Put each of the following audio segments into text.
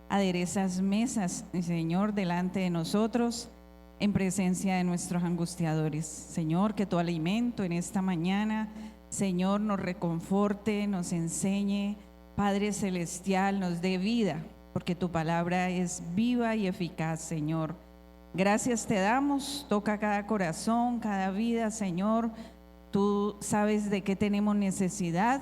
aderezas mesas, Señor, delante de nosotros, en presencia de nuestros angustiadores. Señor, que tu alimento en esta mañana, Señor, nos reconforte, nos enseñe, Padre Celestial, nos dé vida, porque tu palabra es viva y eficaz, Señor. Gracias te damos, toca cada corazón, cada vida, Señor. Tú sabes de qué tenemos necesidad.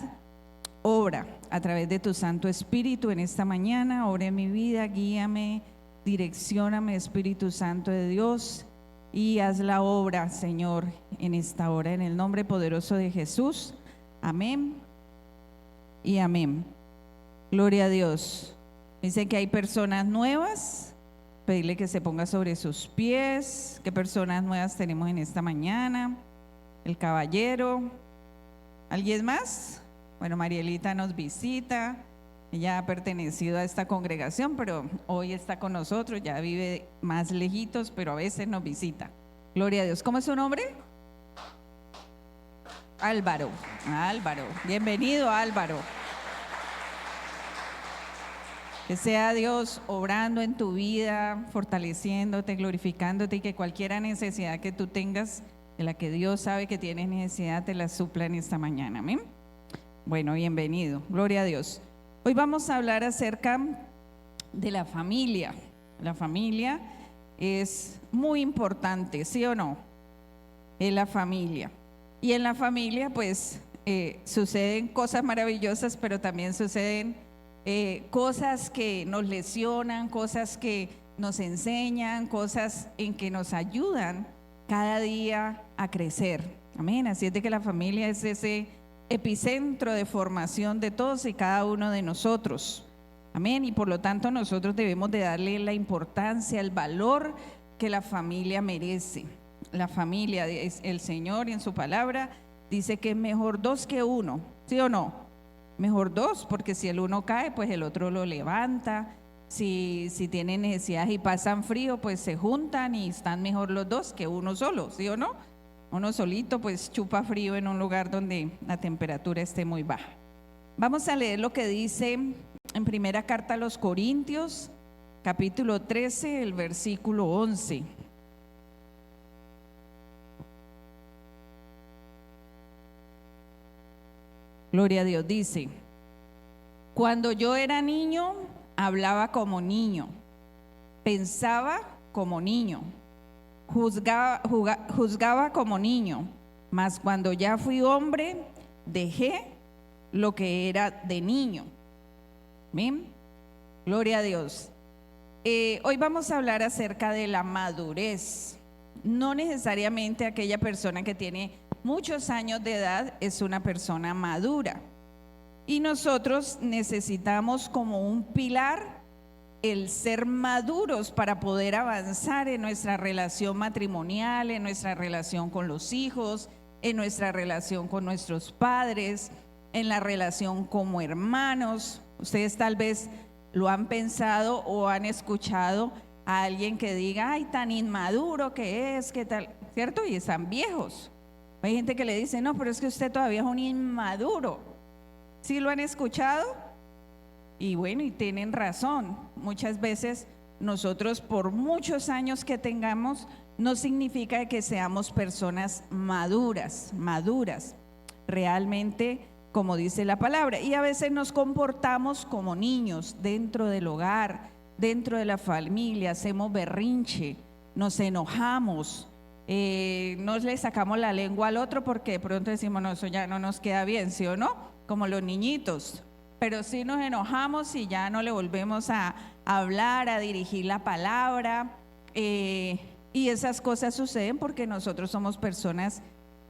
Obra a través de tu Santo Espíritu en esta mañana, obra en mi vida, guíame, direccióname, Espíritu Santo de Dios, y haz la obra, Señor, en esta hora, en el nombre poderoso de Jesús. Amén y amén. Gloria a Dios. Dice que hay personas nuevas, pedirle que se ponga sobre sus pies. ¿Qué personas nuevas tenemos en esta mañana? El caballero. ¿Alguien más? Bueno, Marielita nos visita. Ella ha pertenecido a esta congregación, pero hoy está con nosotros, ya vive más lejitos, pero a veces nos visita. Gloria a Dios. ¿Cómo es su nombre? Álvaro. Álvaro. Bienvenido, Álvaro. Que sea Dios obrando en tu vida, fortaleciéndote, glorificándote, y que cualquier necesidad que tú tengas, de la que Dios sabe que tienes necesidad, te la supla en esta mañana. Amén. Bueno, bienvenido. Gloria a Dios. Hoy vamos a hablar acerca de la familia. La familia es muy importante, ¿sí o no? Es la familia. Y en la familia, pues, suceden cosas maravillosas, pero también suceden cosas que nos lesionan, cosas que nos enseñan, cosas en que nos ayudan cada día a crecer. Amén. Así es de que la familia es ese epicentro de formación de todos y cada uno de nosotros. Amén. Y por lo tanto nosotros debemos de darle la importancia, el valor que la familia merece. La familia, el Señor en su palabra dice que es mejor dos que uno, ¿sí o no? Mejor dos, porque si el uno cae, pues el otro lo levanta. Si tienen necesidad y pasan frío, pues se juntan y están mejor los dos que uno solo, ¿sí o no? Uno solito pues chupa frío en un lugar donde la temperatura esté muy baja. Vamos a leer lo que dice en primera carta a los Corintios, capítulo 13, el versículo 11. Gloria a Dios. Dice: cuando yo era niño, hablaba como niño, pensaba como niño, juzgaba como niño, mas cuando ya fui hombre, dejé lo que era de niño. ¿Amén? Gloria a Dios. Hoy vamos a hablar acerca de la madurez. No necesariamente aquella persona que tiene muchos años de edad es una persona madura. Y nosotros necesitamos como un pilar el ser maduros para poder avanzar en nuestra relación matrimonial, en nuestra relación con los hijos, en nuestra relación con nuestros padres, en la relación como hermanos. Ustedes tal vez lo han pensado o han escuchado a alguien que diga: ay, tan inmaduro que es, que tal, ¿cierto? Y están viejos. Hay gente que le dice: no, pero es que usted todavía es un inmaduro. ¿Sí lo han escuchado? Y bueno, y tienen razón. Muchas veces nosotros, por muchos años que tengamos, no significa que seamos personas maduras, realmente, como dice la palabra. Y a veces nos comportamos como niños dentro del hogar, dentro de la familia, hacemos berrinche, nos enojamos, no le sacamos la lengua al otro porque de pronto decimos: no, eso ya no nos queda bien, ¿sí o no? Como los niñitos. Pero sí nos enojamos y ya no le volvemos a hablar, a dirigir la palabra, y esas cosas suceden porque nosotros somos personas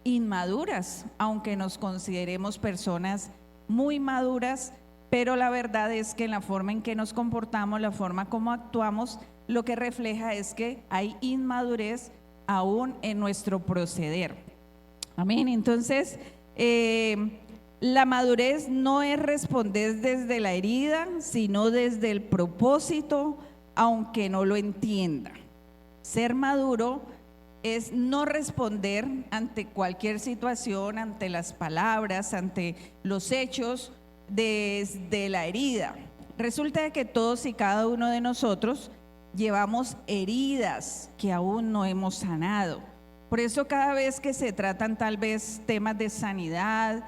inmaduras, aunque nos consideremos personas muy maduras, pero la verdad es que en la forma en que nos comportamos, la forma como actuamos, lo que refleja es que hay inmadurez aún en nuestro proceder. Amén. Entonces, la madurez no es responder desde la herida, sino desde el propósito, aunque no lo entienda. Ser maduro es no responder ante cualquier situación, ante las palabras, ante los hechos, desde la herida. Resulta de que todos y cada uno de nosotros llevamos heridas que aún no hemos sanado. Por eso cada vez que se tratan tal vez temas de sanidad,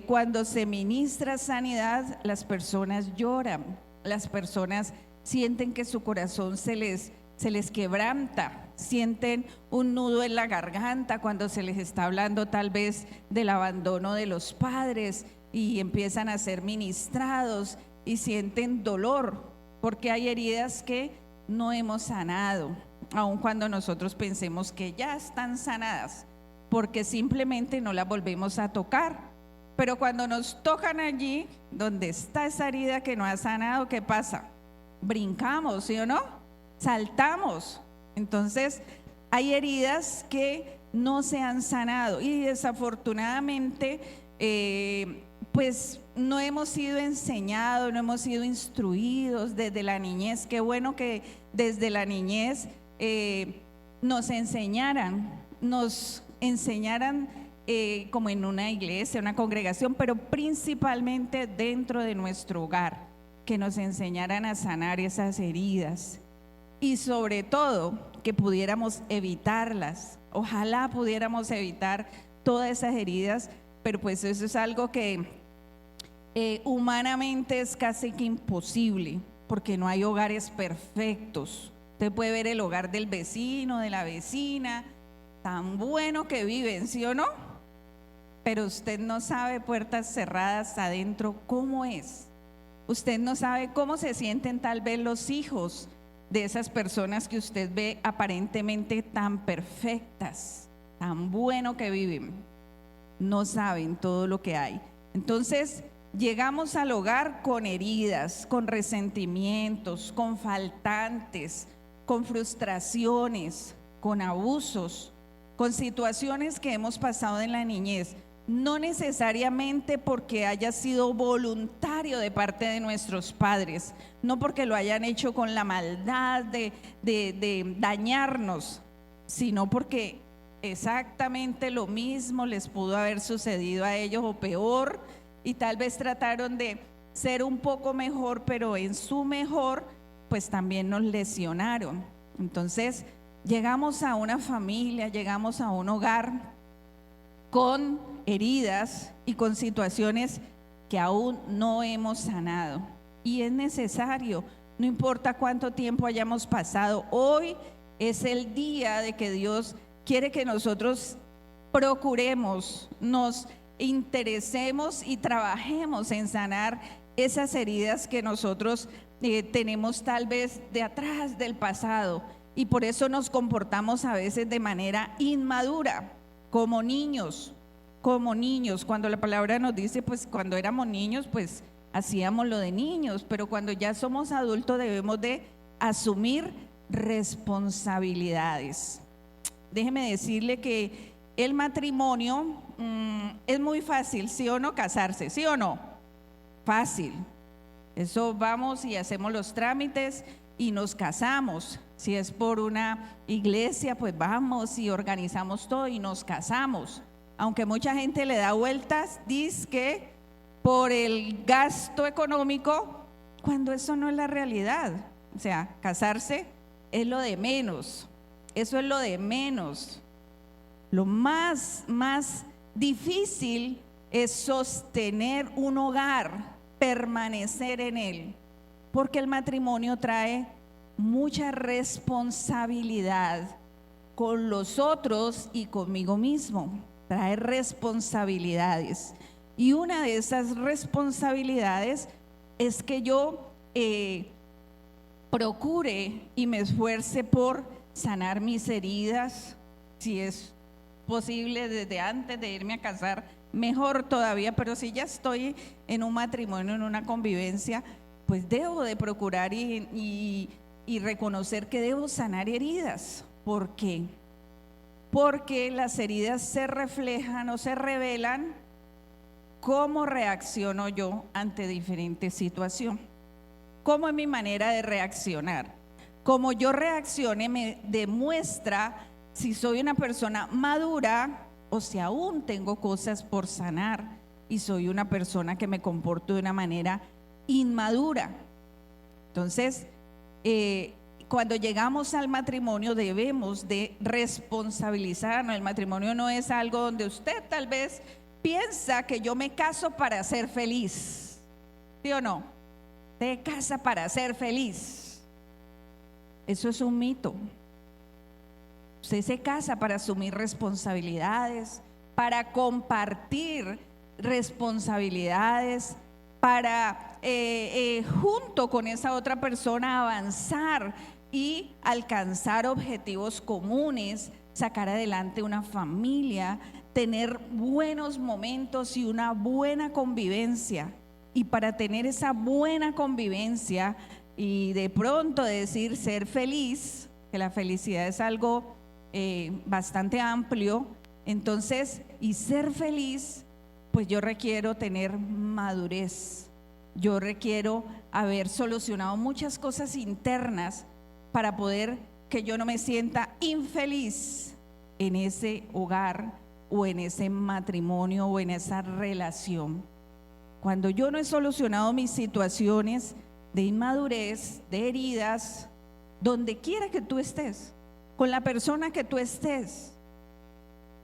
cuando se ministra sanidad, las personas lloran, las personas sienten que su corazón se les quebranta, sienten un nudo en la garganta cuando se les está hablando tal vez del abandono de los padres y empiezan a ser ministrados y sienten dolor porque hay heridas que no hemos sanado, aun cuando nosotros pensemos que ya están sanadas, porque simplemente no las volvemos a tocar. Pero cuando nos tocan allí donde está esa herida que no ha sanado, ¿qué pasa? Brincamos, ¿sí o no? Saltamos. Entonces hay heridas que no se han sanado y desafortunadamente pues no hemos sido enseñados, no hemos sido instruidos desde la niñez. Qué bueno que desde la niñez nos enseñaran como en una iglesia, una congregación, pero principalmente dentro de nuestro hogar, que nos enseñaran a sanar esas heridas y sobre todo que pudiéramos evitarlas. Ojalá pudiéramos evitar todas esas heridas, pero pues eso es algo que humanamente es casi que imposible, porque no hay hogares perfectos. Usted puede ver el hogar del vecino, de la vecina, tan bueno que viven, ¿sí o no? Pero usted no sabe puertas cerradas adentro cómo es. Usted no sabe cómo se sienten tal vez los hijos de esas personas que usted ve aparentemente tan perfectas, tan bueno que viven. No saben todo lo que hay. Entonces llegamos al hogar con heridas, con resentimientos, con faltantes, con frustraciones, con abusos, con situaciones que hemos pasado en la niñez. No necesariamente porque haya sido voluntario de parte de nuestros padres, no porque lo hayan hecho con la maldad de dañarnos, sino porque exactamente lo mismo les pudo haber sucedido a ellos o peor, y tal vez trataron de ser un poco mejor, pero en su mejor pues también nos lesionaron. Entonces llegamos a una familia, llegamos a un hogar con heridas y con situaciones que aún no hemos sanado, y es necesario, no importa cuánto tiempo hayamos pasado. Hoy es el día de que Dios quiere que nosotros procuremos, nos interesemos y trabajemos en sanar esas heridas que nosotros tenemos tal vez de atrás, del pasado, y por eso nos comportamos a veces de manera inmadura, como niños. Cuando la palabra nos dice, pues cuando éramos niños, pues hacíamos lo de niños, pero cuando ya somos adultos debemos de asumir responsabilidades. Déjeme decirle que el matrimonio es muy fácil, ¿sí o no? Casarse, ¿sí o no? Fácil. Eso vamos y hacemos los trámites y nos casamos. Si es por una iglesia, pues vamos y organizamos todo y nos casamos. Aunque mucha gente le da vueltas, dice que por el gasto económico, cuando eso no es la realidad. O sea, casarse es lo de menos. Eso es lo de menos. Lo más difícil es sostener un hogar, permanecer en él, porque el matrimonio trae mucha responsabilidad con los otros y conmigo mismo. Trae responsabilidades, y una de esas responsabilidades es que yo procure y me esfuerce por sanar mis heridas, si es posible desde antes de irme a casar, mejor todavía, pero si ya estoy en un matrimonio, en una convivencia, pues debo de procurar y reconocer que debo sanar heridas. ¿Por qué? Porque las heridas se reflejan o se revelan cómo reacciono yo ante diferentes situaciones. ¿Cómo es mi manera de reaccionar? Como yo reaccione me demuestra si soy una persona madura o si aún tengo cosas por sanar y soy una persona que me comporto de una manera inmadura. Entonces, cuando llegamos al matrimonio debemos de responsabilizarnos. El matrimonio no es algo donde usted tal vez piensa que yo me caso para ser feliz, ¿sí o no? Usted casa para ser feliz. Eso es un mito. Usted se casa para asumir responsabilidades, para compartir responsabilidades, para junto con esa otra persona avanzar y alcanzar objetivos comunes, sacar adelante una familia, tener buenos momentos y una buena convivencia. Y para tener esa buena convivencia y de pronto decir ser feliz, que la felicidad es algo bastante amplio, entonces, y ser feliz, pues yo requiero tener madurez, yo requiero haber solucionado muchas cosas internas para poder que yo no me sienta infeliz en ese hogar o en ese matrimonio o en esa relación. Cuando yo no he solucionado mis situaciones de inmadurez, de heridas, donde quiera que tú estés, con la persona que tú estés,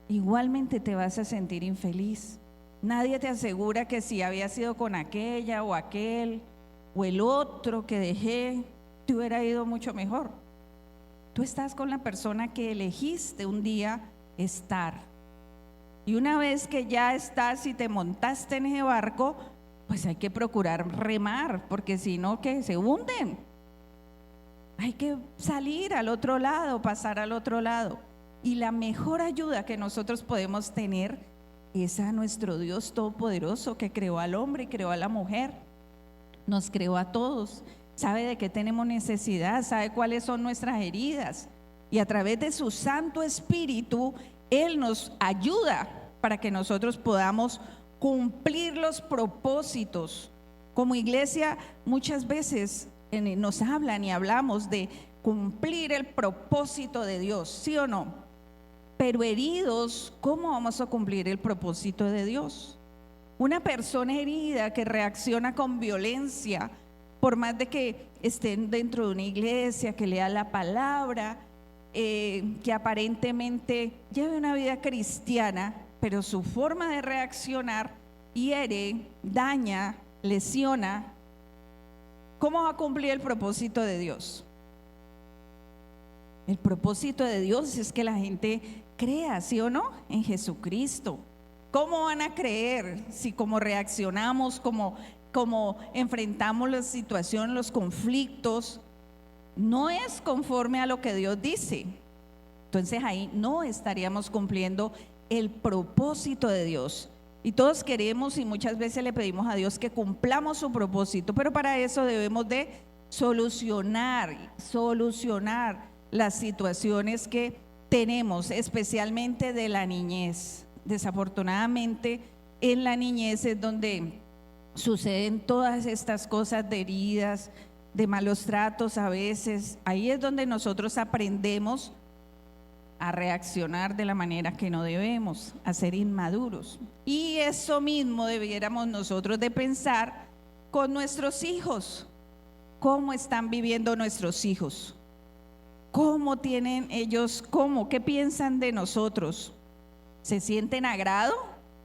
igualmente te vas a sentir infeliz. Nadie te asegura que si había sido con aquella o aquel o el otro que dejé, te hubiera ido mucho mejor. Tú estás con la persona que elegiste un día estar. Y una vez que ya estás y te montaste en ese barco, pues hay que procurar remar, porque si no, que se hunden. Hay que salir al otro lado, pasar al otro lado. Y la mejor ayuda que nosotros podemos tener es a nuestro Dios todopoderoso, que creó al hombre y creó a la mujer. Nos creó a todos, sabe de qué tenemos necesidad, sabe cuáles son nuestras heridas. Y a través de su Santo Espíritu, Él nos ayuda para que nosotros podamos cumplir los propósitos. Como iglesia muchas veces nos hablan y hablamos de cumplir el propósito de Dios, ¿sí o no? Pero heridos, ¿cómo vamos a cumplir el propósito de Dios? Una persona herida que reacciona con violencia, por más de que estén dentro de una iglesia, que lea la palabra, que aparentemente lleve una vida cristiana, pero su forma de reaccionar hiere, daña, lesiona, ¿cómo va a cumplir el propósito de Dios? El propósito de Dios es que la gente crea, ¿sí o no?, en Jesucristo. ¿Cómo van a creer si como reaccionamos, como enfrentamos la situación, los conflictos, no es conforme a lo que Dios dice? Entonces ahí no estaríamos cumpliendo el propósito de Dios. Y todos queremos y muchas veces le pedimos a Dios que cumplamos su propósito, pero para eso debemos de solucionar las situaciones que tenemos, especialmente de la niñez. Desafortunadamente, en la niñez es donde suceden todas estas cosas de heridas, de malos tratos a veces. Ahí es donde nosotros aprendemos a reaccionar de la manera que no debemos, a ser inmaduros. Y eso mismo debiéramos nosotros de pensar con nuestros hijos. ¿Cómo están viviendo nuestros hijos? ¿Cómo tienen ellos, qué piensan de nosotros? ¿Se sienten agrado?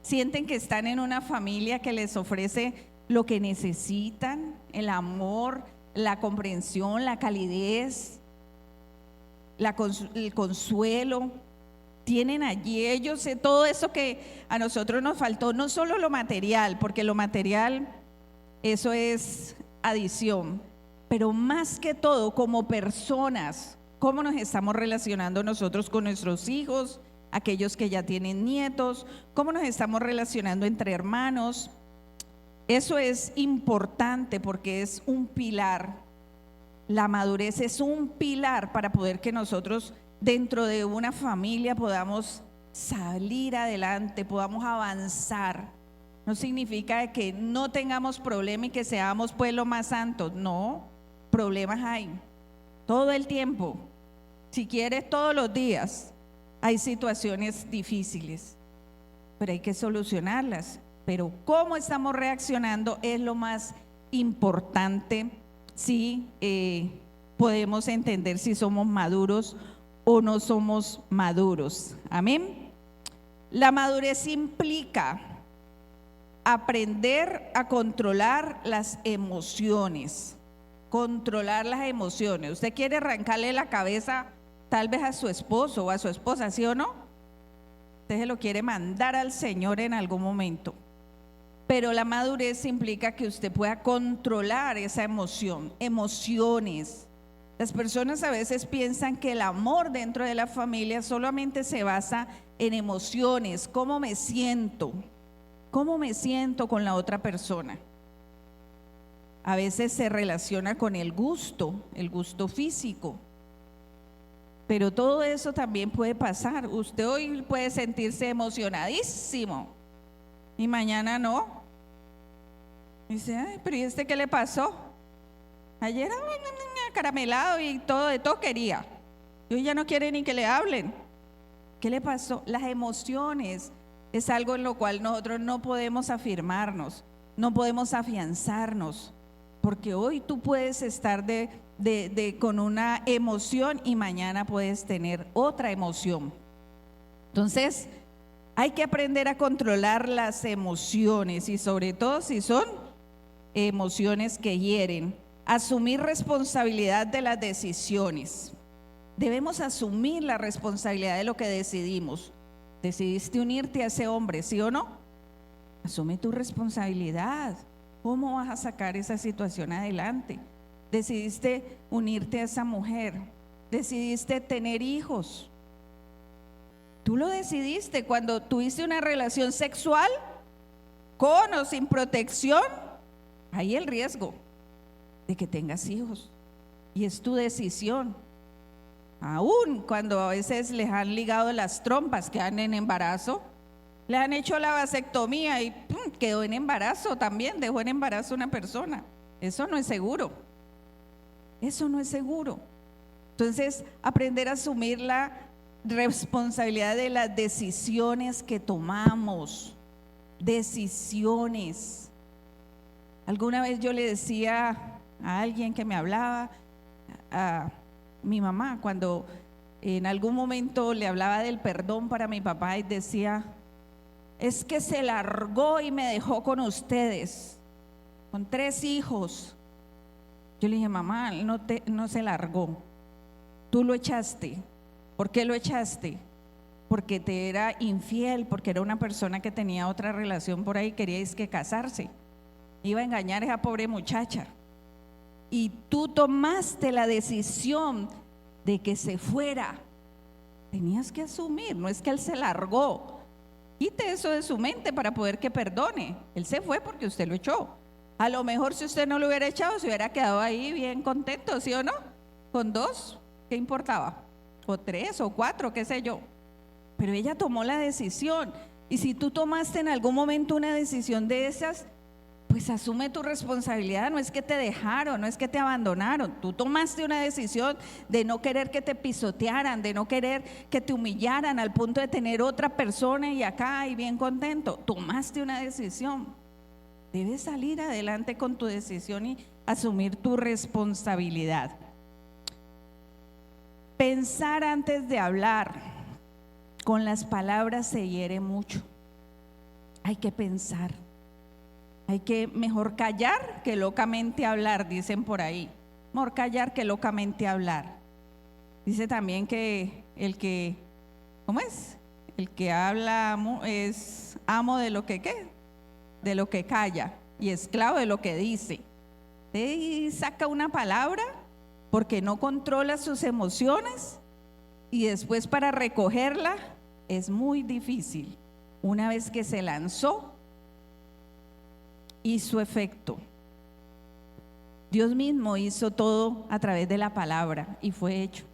¿Sienten que están en una familia que les ofrece lo que necesitan? El amor, la comprensión, la calidez, el consuelo. Tienen allí ellos todo eso que a nosotros nos faltó, no solo lo material, porque lo material, eso es adición, pero más que todo como personas, cómo nos estamos relacionando nosotros con nuestros hijos, aquellos que ya tienen nietos, cómo nos estamos relacionando entre hermanos. Eso es importante porque es un pilar. La madurez es un pilar para poder que nosotros dentro de una familia podamos salir adelante, podamos avanzar. No significa que no tengamos problema y que seamos pues los más santos. No, problemas hay todo el tiempo. Si quieres, todos los días hay situaciones difíciles, pero hay que solucionarlas. Pero cómo estamos reaccionando es lo más importante sí podemos entender si somos maduros o no somos maduros. Amén. La madurez implica aprender a controlar las emociones. Controlar las emociones. Usted quiere arrancarle la cabeza tal vez a su esposo o a su esposa, ¿sí o no? Usted se lo quiere mandar al Señor en algún momento. Pero la madurez implica que usted pueda controlar esa emoción, emociones. Las personas a veces piensan que el amor dentro de la familia solamente se basa en emociones, cómo me siento con la otra persona. A veces se relaciona con el gusto físico. Pero todo eso también puede pasar. Usted hoy puede sentirse emocionadísimo y mañana no. Dice, ay, pero ¿y este qué le pasó? Ayer caramelado y todo, de todo quería. Y hoy ya no quiere ni que le hablen. ¿Qué le pasó? Las emociones es algo en lo cual nosotros no podemos afirmarnos, no podemos afianzarnos, porque hoy tú puedes estar con una emoción y mañana puedes tener otra emoción. Entonces, hay que aprender a controlar las emociones y sobre todo si son emociones que hieren. Asumir responsabilidad de las decisiones. Debemos asumir la responsabilidad de lo que decidimos. Decidiste unirte a ese hombre, ¿sí o no? Asume tu responsabilidad. ¿Cómo vas a sacar esa situación adelante? Decidiste unirte a esa mujer. Decidiste tener hijos. Tú lo decidiste cuando tuviste una relación sexual, con o sin protección. Hay el riesgo de que tengas hijos y es tu decisión. Aún cuando a veces les han ligado las trompas, quedan en embarazo, le han hecho la vasectomía y quedó en embarazo también, dejó en embarazo una persona. Eso no es seguro. Eso no es seguro. Entonces, aprender a asumir la responsabilidad de las decisiones que tomamos. Decisiones. Alguna vez yo le decía a alguien que me hablaba, a mi mamá, cuando en algún momento le hablaba del perdón para mi papá y decía, es que se largó y me dejó con ustedes, con 3 hijos. Yo le dije, mamá, no se largó, tú lo echaste. ¿Por qué lo echaste? Porque te era infiel, porque era una persona que tenía otra relación por ahí, queríais que casarse, iba a engañar a esa pobre muchacha. Y tú tomaste la decisión de que se fuera. Tenías que asumir, no es que él se largó. Quite eso de su mente para poder que perdone. Él se fue porque usted lo echó. A lo mejor si usted no lo hubiera echado, se hubiera quedado ahí bien contento, ¿sí o no? Con 2, ¿qué importaba? O 3 o 4, qué sé yo. Pero ella tomó la decisión. Y si tú tomaste en algún momento una decisión de esas, pues asume tu responsabilidad. No es que te dejaron, no es que te abandonaron. Tú tomaste una decisión de no querer que te pisotearan, de no querer que te humillaran al punto de tener otra persona y acá y bien contento. Tomaste una decisión. Debes salir adelante con tu decisión y asumir tu responsabilidad. Pensar antes de hablar. Con las palabras se hiere mucho. Hay que pensar. Hay que mejor callar que locamente hablar, dicen por ahí. Mejor callar que locamente hablar. Dice también que ¿cómo es? El que habla es amo de lo que ¿qué? De lo que calla y esclavo de lo que dice. Usted saca una palabra porque no controla sus emociones y después para recogerla es muy difícil. Una vez que se lanzó, hizo efecto. Dios mismo hizo todo a través de la palabra y fue hecho.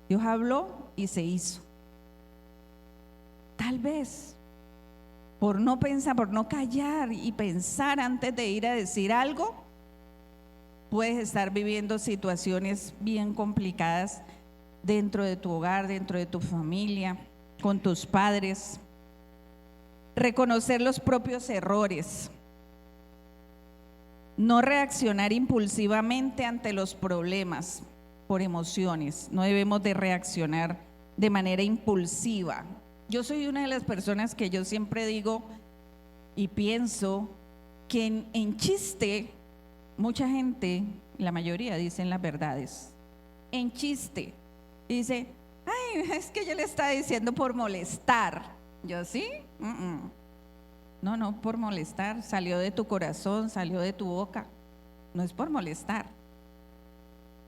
Dios habló y se hizo. Tal vez por no pensar, por no callar y pensar antes de ir a decir algo, puedes estar viviendo situaciones bien complicadas dentro de tu hogar, dentro de tu familia, con tus padres. Reconocer los propios errores. No reaccionar impulsivamente ante los problemas por emociones. No debemos de reaccionar de manera impulsiva. Yo soy una de las personas que yo siempre digo y pienso que en chiste mucha gente, la mayoría dicen las verdades. En chiste dice, ay, es que yo le estaba diciendo por molestar. Yo sí, no por molestar, salió de tu corazón, salió de tu boca, no es por molestar,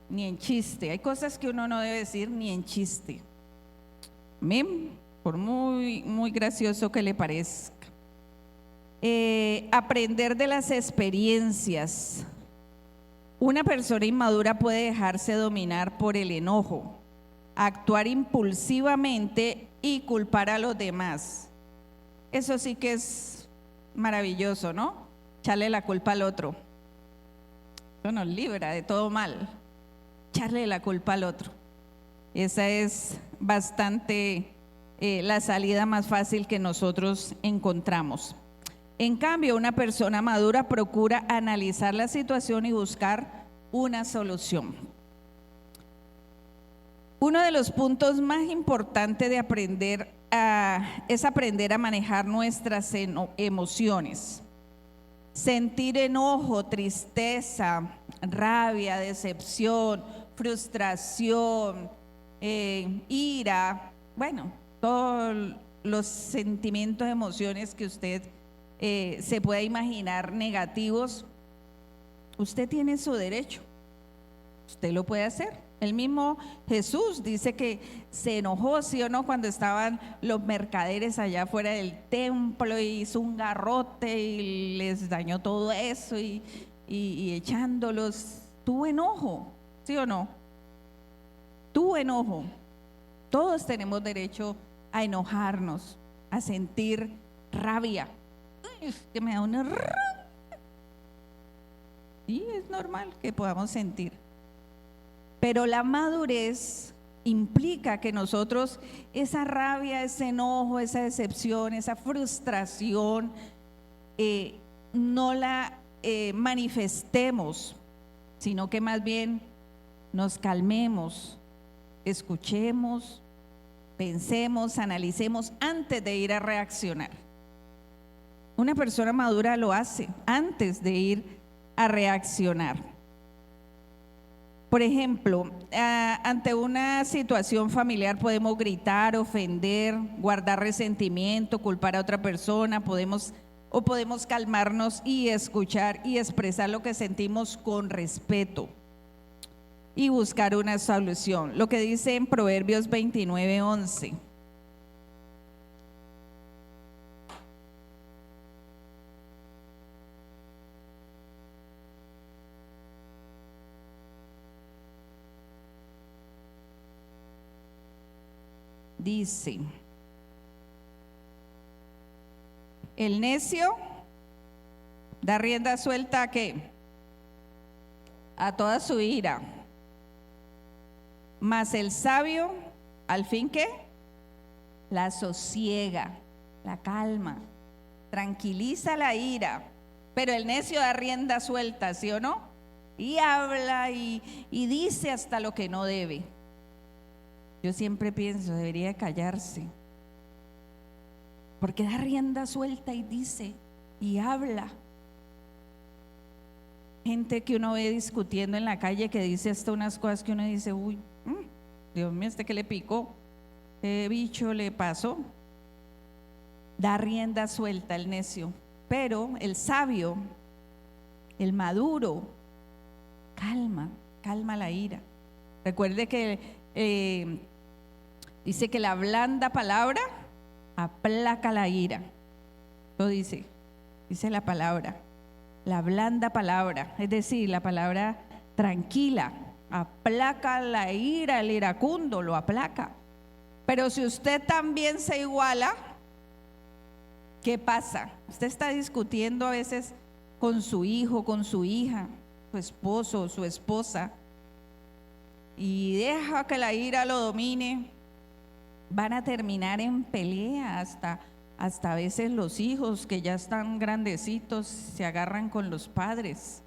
ni en chiste. Hay cosas que uno no debe decir ni en chiste, amén, por muy gracioso que le parezca. Aprender de las experiencias. Una persona inmadura puede dejarse dominar por el enojo, actuar impulsivamente y culpar a los demás. Eso sí que es maravilloso, ¿no? Echarle la culpa al otro. Eso nos libra de todo mal. Echarle la culpa al otro. Esa es bastante la salida más fácil que nosotros encontramos. En cambio, una persona madura procura analizar la situación y buscar una solución. Uno de los puntos más importantes de aprender es aprender a manejar nuestras emociones. Sentir enojo, tristeza, rabia, decepción, frustración, ira, bueno, todos los sentimientos, emociones que usted se pueda imaginar negativos, usted tiene su derecho, usted lo puede hacer. El mismo Jesús dice que se enojó, ¿sí o no?, cuando estaban los mercaderes allá fuera del templo y hizo un garrote y les dañó todo eso y echándolos. Tuvo enojo, ¿sí o no? Tuvo enojo. Todos tenemos derecho a enojarnos, a sentir rabia. Ay, que me da una rabia. Y es normal que podamos sentir. Pero la madurez implica que nosotros esa rabia, ese enojo, esa decepción, esa frustración, no la manifestemos, sino que más bien nos calmemos, escuchemos, pensemos, analicemos antes de ir a reaccionar. Una persona madura lo hace antes de ir a reaccionar. Por ejemplo, ante una situación familiar podemos gritar, ofender, guardar resentimiento, culpar a otra persona, podemos calmarnos y escuchar y expresar lo que sentimos con respeto y buscar una solución. Lo que dice en Proverbios 29:11. Dice, el necio da rienda suelta ¿a qué? A toda su ira. Mas el sabio, al fin ¿qué? La sosiega, la calma, tranquiliza la ira. Pero el necio da rienda suelta, ¿sí o no? Y habla y dice hasta lo que no debe. Yo siempre pienso, debería callarse, porque da rienda suelta y dice y habla. Gente que uno ve discutiendo en la calle que dice hasta unas cosas que uno dice, uy, Dios mío, ¿este qué le picó? ¿Qué bicho le pasó? Da rienda suelta el necio, pero el sabio, el maduro, calma la ira. Recuerde que dice que la blanda palabra aplaca la ira. Lo dice la palabra, la blanda palabra, es decir, la palabra tranquila, aplaca la ira, el iracundo lo aplaca. Pero si usted también se iguala, ¿qué pasa? Usted está discutiendo a veces con su hijo, con su hija, su esposo, su esposa, y deja que la ira lo domine. Van a terminar en pelea, hasta a veces los hijos que ya están grandecitos se agarran con los padres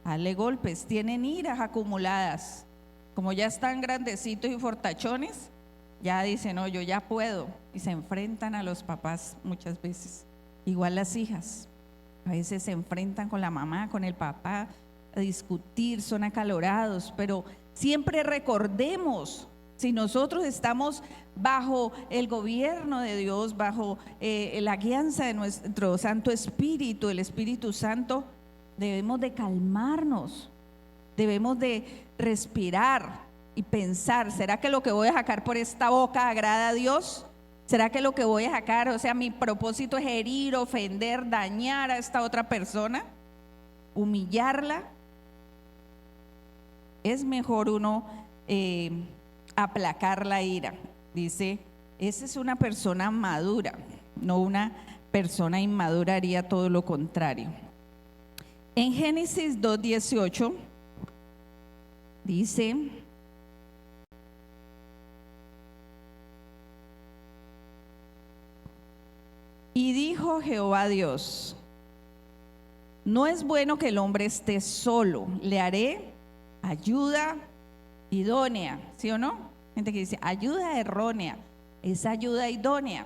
hazle golpes. Tienen iras acumuladas. Como ya están grandecitos y fortachones, ya dicen, no, yo ya puedo. Y se enfrentan a los papás muchas veces. Igual las hijas. A veces se enfrentan con la mamá, con el papá, a discutir, son acalorados. Pero siempre recordemos, si nosotros estamos bajo el gobierno de Dios, bajo la guianza de nuestro Santo Espíritu, el Espíritu Santo, debemos de calmarnos, debemos de respirar y pensar, ¿será que lo que voy a sacar por esta boca agrada a Dios? ¿Será que lo que voy a sacar, o sea, mi propósito es herir, ofender, dañar a esta otra persona, humillarla? Es mejor uno aplacar la ira. Dice, esa es una persona madura, no una persona inmadura haría todo lo contrario. En Génesis 2:18 dice, y dijo Jehová Dios, no es bueno que el hombre esté solo, le haré ayuda idónea, ¿sí o no? Gente que dice ayuda errónea, es ayuda idónea.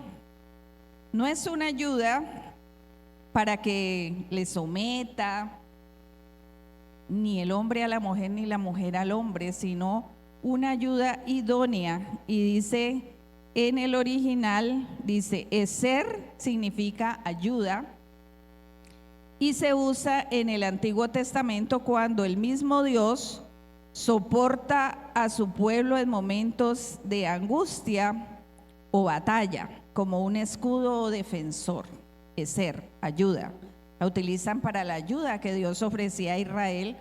No es una ayuda para que le someta ni el hombre a la mujer ni la mujer al hombre, sino una ayuda idónea. Y dice en el original, dice eser significa ayuda, y se usa en el Antiguo Testamento cuando el mismo Dios soporta a su pueblo en momentos de angustia o batalla, como un escudo o defensor. Eser, ayuda. La utilizan para la ayuda que Dios ofrecía a Israel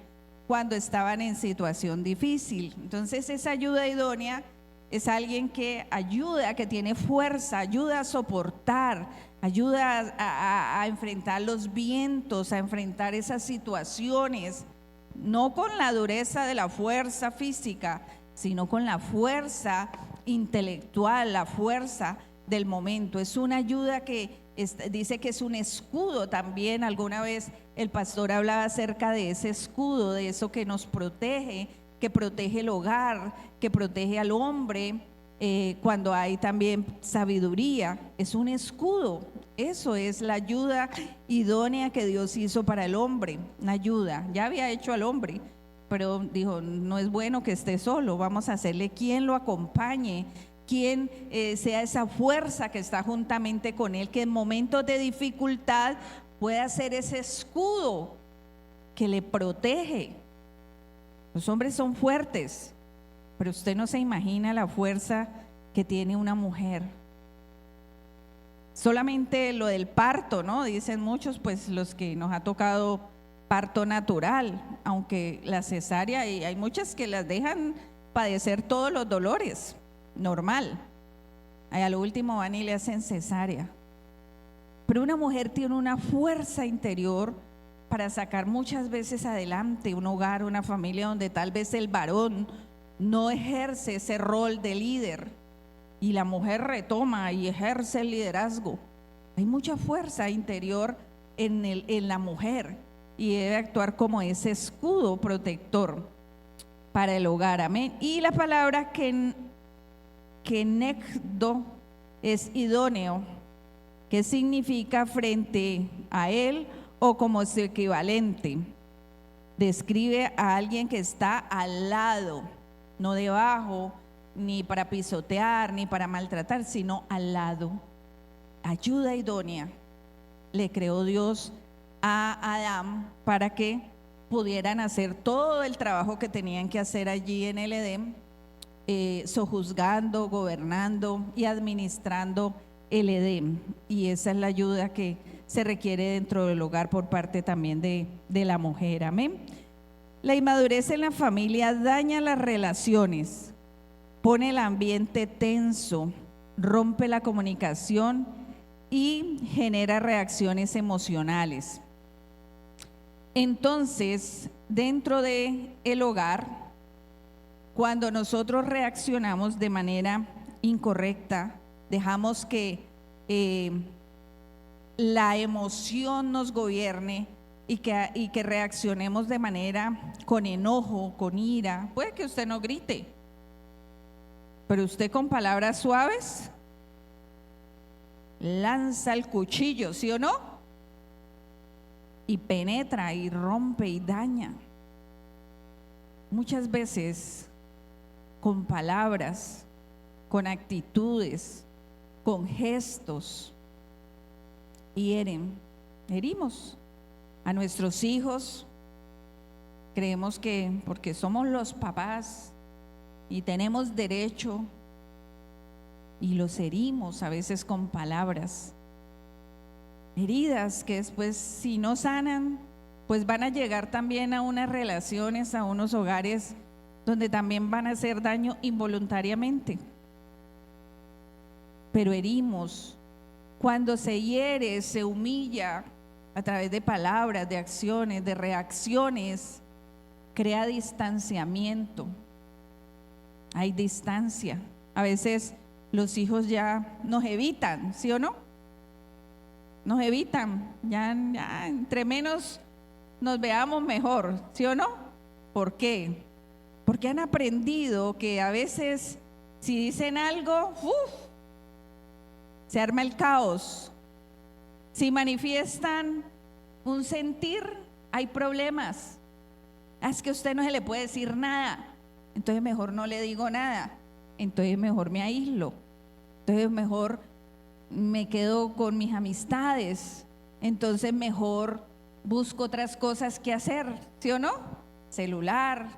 cuando estaban en situación difícil. Entonces esa ayuda idónea es alguien que ayuda, que tiene fuerza, ayuda a soportar, ayuda a enfrentar los vientos, a enfrentar esas situaciones, no con la dureza de la fuerza física, sino con la fuerza intelectual, la fuerza del momento. Es una ayuda que dice que es un escudo también. Alguna vez el pastor hablaba acerca de ese escudo, de eso que nos protege, que protege el hogar, que protege al hombre, cuando hay también sabiduría. Es un escudo. Eso es la ayuda idónea que Dios hizo para el hombre. Una ayuda, ya había hecho al hombre, pero dijo, no es bueno que esté solo, vamos a hacerle quien lo acompañe, quien sea esa fuerza que está juntamente con él, que en momentos de dificultad pueda ser ese escudo que le protege. Los hombres son fuertes, pero usted no se imagina la fuerza que tiene una mujer. Solamente lo del parto, ¿no? Dicen muchos, pues los que nos ha tocado parto natural, aunque la cesárea, y hay muchas que las dejan padecer todos los dolores, normal. A lo último van y le hacen cesárea. Pero una mujer tiene una fuerza interior para sacar muchas veces adelante un hogar, una familia donde tal vez el varón no ejerce ese rol de líder y la mujer retoma y ejerce el liderazgo. Hay mucha fuerza interior en la mujer y debe actuar como ese escudo protector para el hogar. Amén. Y la palabra kenegdo es idóneo, que significa frente a él o como su equivalente. Describe a alguien que está al lado, no debajo, ni para pisotear, ni para maltratar, sino al lado. Ayuda idónea le creó Dios a Adán para que pudieran hacer todo el trabajo que tenían que hacer allí en el Edén, sojuzgando, gobernando y administrando el Edén. Y esa es la ayuda que se requiere dentro del hogar por parte también de la mujer. Amén. La inmadurez en la familia daña las relaciones, pone el ambiente tenso, rompe la comunicación y genera reacciones emocionales. Entonces, dentro del hogar, cuando nosotros reaccionamos de manera incorrecta, dejamos que la emoción nos gobierne, y que reaccionemos de manera con enojo, con ira. Puede que usted no grite, pero usted con palabras suaves lanza el cuchillo, ¿sí o no? Y penetra y rompe y daña. Muchas veces con palabras, con actitudes, con gestos, herimos a nuestros hijos. Creemos que porque somos los papás y tenemos derecho, y los herimos a veces con palabras, heridas que después, si no sanan, pues van a llegar también a unas relaciones, a unos hogares donde también van a hacer daño involuntariamente. Pero herimos. Cuando se hiere, se humilla a través de palabras, de acciones, de reacciones, crea distanciamiento. Hay distancia. A veces los hijos ya nos evitan, ¿sí o no? Nos evitan. Ya entre menos nos veamos mejor, ¿sí o no? ¿Por qué? Porque han aprendido que a veces si dicen algo, se arma el caos. Si manifiestan un sentir, hay problemas. Es que a usted no se le puede decir nada, entonces mejor no le digo nada, entonces mejor me aíslo, entonces mejor me quedo con mis amistades, entonces mejor busco otras cosas que hacer, ¿sí o no? Celular,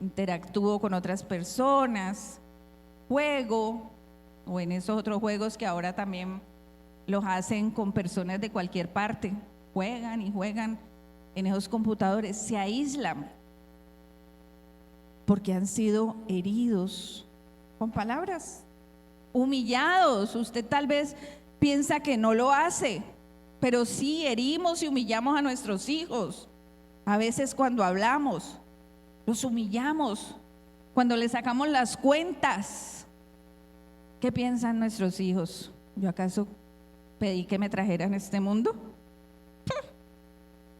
interactúo con otras personas, juego, o en esos otros juegos que ahora también los hacen con personas de cualquier parte, juegan y juegan en esos computadores, se aíslan porque han sido heridos con palabras, humillados. Usted tal vez piensa que no lo hace, pero sí herimos y humillamos a nuestros hijos. A veces cuando hablamos, los humillamos, cuando les sacamos las cuentas. ¿Qué piensan nuestros hijos? ¿Yo acaso pedí que me trajeran a este mundo?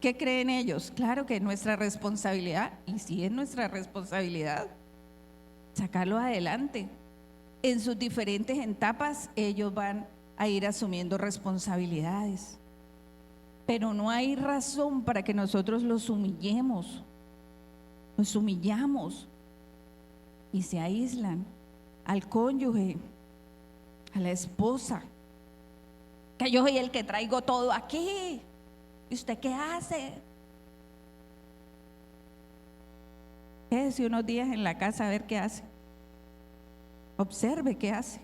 ¿Qué creen ellos? Claro que es nuestra responsabilidad, y sí es nuestra responsabilidad sacarlos adelante. En sus diferentes etapas ellos van a ir asumiendo responsabilidades, pero no hay razón para que nosotros los humillemos. Los humillamos y se aíslan. Al cónyuge, a la esposa, que yo soy el que traigo todo aquí, ¿y usted qué hace? Quédese unos días en la casa a ver qué hace, observe qué hace.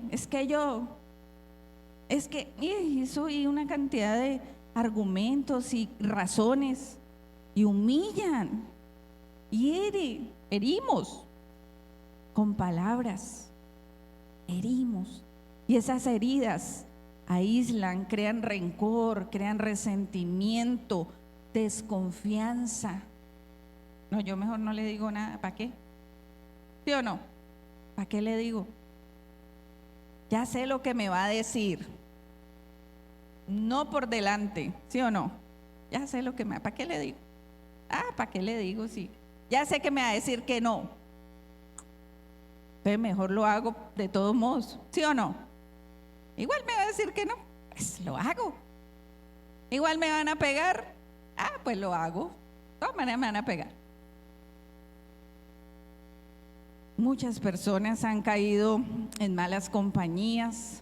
Es que soy una cantidad de argumentos y razones, y humillan y herimos con palabras, herimos, y esas heridas aíslan, crean rencor, crean resentimiento, desconfianza. No, yo mejor no le digo nada. ¿Para qué? ¿Sí o no? ¿Para qué le digo? Ya sé lo que me va a decir, no por delante, ¿sí o no? Ya sé lo que me va. ¿Para qué le digo? ¿Para qué le digo? Sí, ya sé que me va a decir que no. Entonces mejor lo hago de todos modos, ¿sí o no? Igual me va a decir que no, pues lo hago. Igual me van a pegar, pues lo hago. De todas maneras me van a pegar. Muchas personas han caído en malas compañías,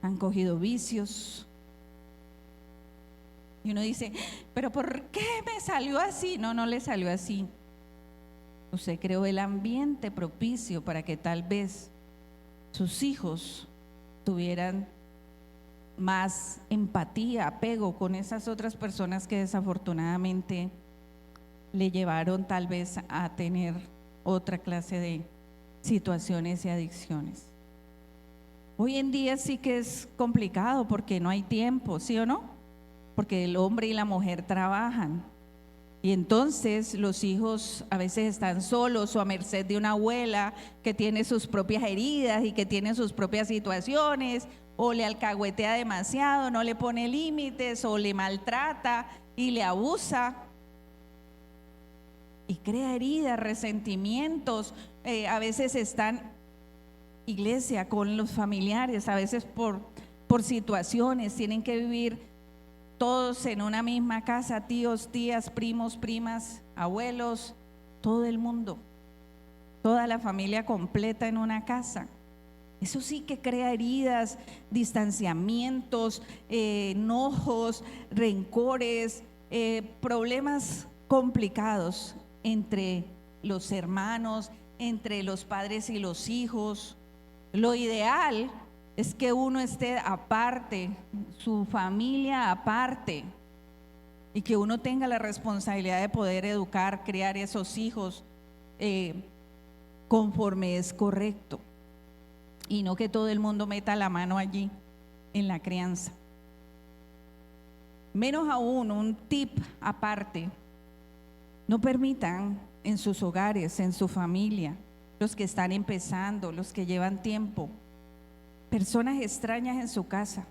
han cogido vicios. Y uno dice, ¿pero por qué me salió así? No, no le salió así. Usted creó el ambiente propicio para que tal vez sus hijos tuvieran más empatía, apego con esas otras personas que desafortunadamente le llevaron tal vez a tener otra clase de situaciones y adicciones. Hoy en día sí que es complicado porque no hay tiempo, ¿sí o no? Porque el hombre y la mujer trabajan. Y entonces los hijos a veces están solos o a merced de una abuela que tiene sus propias heridas y que tiene sus propias situaciones, o le alcahuetea demasiado, no le pone límites, o le maltrata y le abusa. Y crea heridas, resentimientos. A veces están, iglesia, con los familiares, a veces por situaciones, tienen que vivir todos en una misma casa, tíos, tías, primos, primas, abuelos, todo el mundo, toda la familia completa en una casa. Eso sí que crea heridas, distanciamientos, enojos, rencores, problemas complicados entre los hermanos, entre los padres y los hijos. Lo ideal es que uno esté aparte, su familia aparte, y que uno tenga la responsabilidad de poder educar, criar esos hijos conforme es correcto, y no que todo el mundo meta la mano allí en la crianza. Menos aún, un tip aparte: no permitan en sus hogares, en su familia, los que están empezando, los que llevan tiempo, personas extrañas en su casa.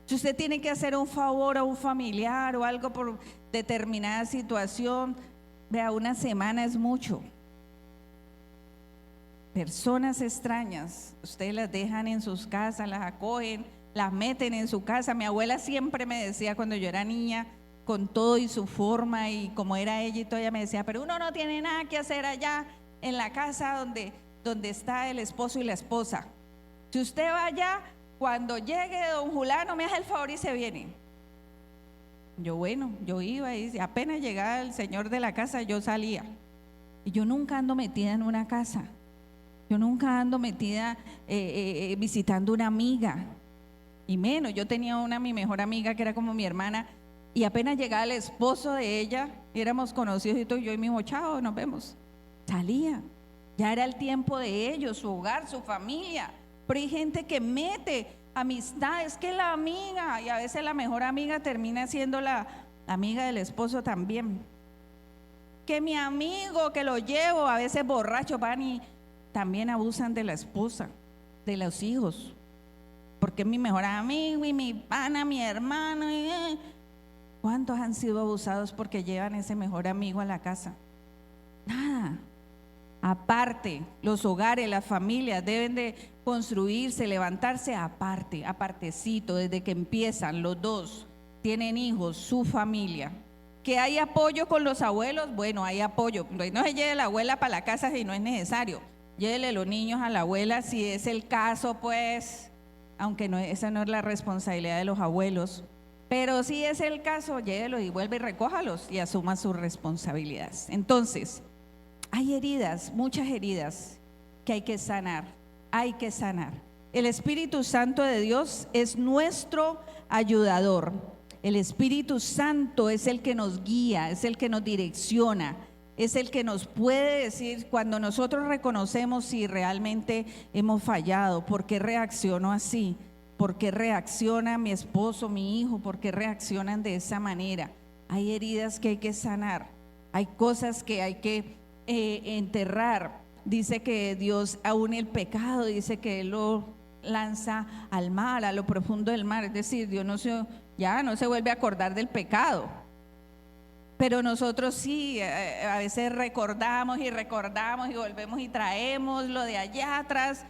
Si usted tiene que hacer un favor a un familiar o algo por determinada situación, vea, una semana es mucho. Personas extrañas, ustedes las dejan en sus casas, las acogen, las meten en su casa. Mi abuela siempre me decía cuando yo era niña, con todo y su forma y como era ella y todo, ella me decía: pero uno no tiene nada que hacer allá en la casa donde está el esposo y la esposa. Si usted va allá, cuando llegue don Julano, me hace el favor y se viene. Yo, bueno, yo iba y apenas llegaba el señor de la casa, yo salía. Y yo nunca ando metida en una casa. Yo nunca ando metida visitando una amiga. Y menos, yo tenía mi mejor amiga que era como mi hermana, y apenas llegaba el esposo de ella, éramos conocidos y todo, yo y mi hijo, chao, nos vemos. Salía. Ya era el tiempo de ellos, su hogar, su familia. Pero hay gente que mete amistades, que la amiga, y a veces la mejor amiga termina siendo la amiga del esposo también. Que mi amigo, que lo llevo, a veces borracho, van y también abusan de la esposa, de los hijos. Porque es mi mejor amigo y mi pana, mi hermano. ¿Cuántos han sido abusados porque llevan ese mejor amigo a la casa? Nada. Aparte, los hogares, las familias deben de construirse, levantarse aparte, apartecito, desde que empiezan los dos, tienen hijos, su familia. ¿Que hay apoyo con los abuelos? Bueno, hay apoyo. No se lleve la abuela para la casa si no es necesario. Llévele los niños a la abuela si es el caso, pues, aunque no, esa no es la responsabilidad de los abuelos. Pero si es el caso, llévelos y vuelve y recójalos y asuma sus responsabilidades. Entonces, hay heridas, muchas heridas que hay que sanar. Hay que sanar. El Espíritu Santo de Dios es nuestro ayudador. El Espíritu Santo es el que nos guía, es el que nos direcciona, es el que nos puede decir cuando nosotros reconocemos si realmente hemos fallado. ¿Por qué reacciono así? ¿Por qué reacciona mi esposo, mi hijo? ¿Por qué reaccionan de esa manera? Hay heridas que hay que sanar, hay cosas que hay que enterrar. Dice que Dios aún el pecado, dice que Él lo lanza al mar, a lo profundo del mar. Es decir, Dios ya no se vuelve a acordar del pecado. Pero nosotros sí, a veces recordamos y volvemos y traemos lo de allá atrás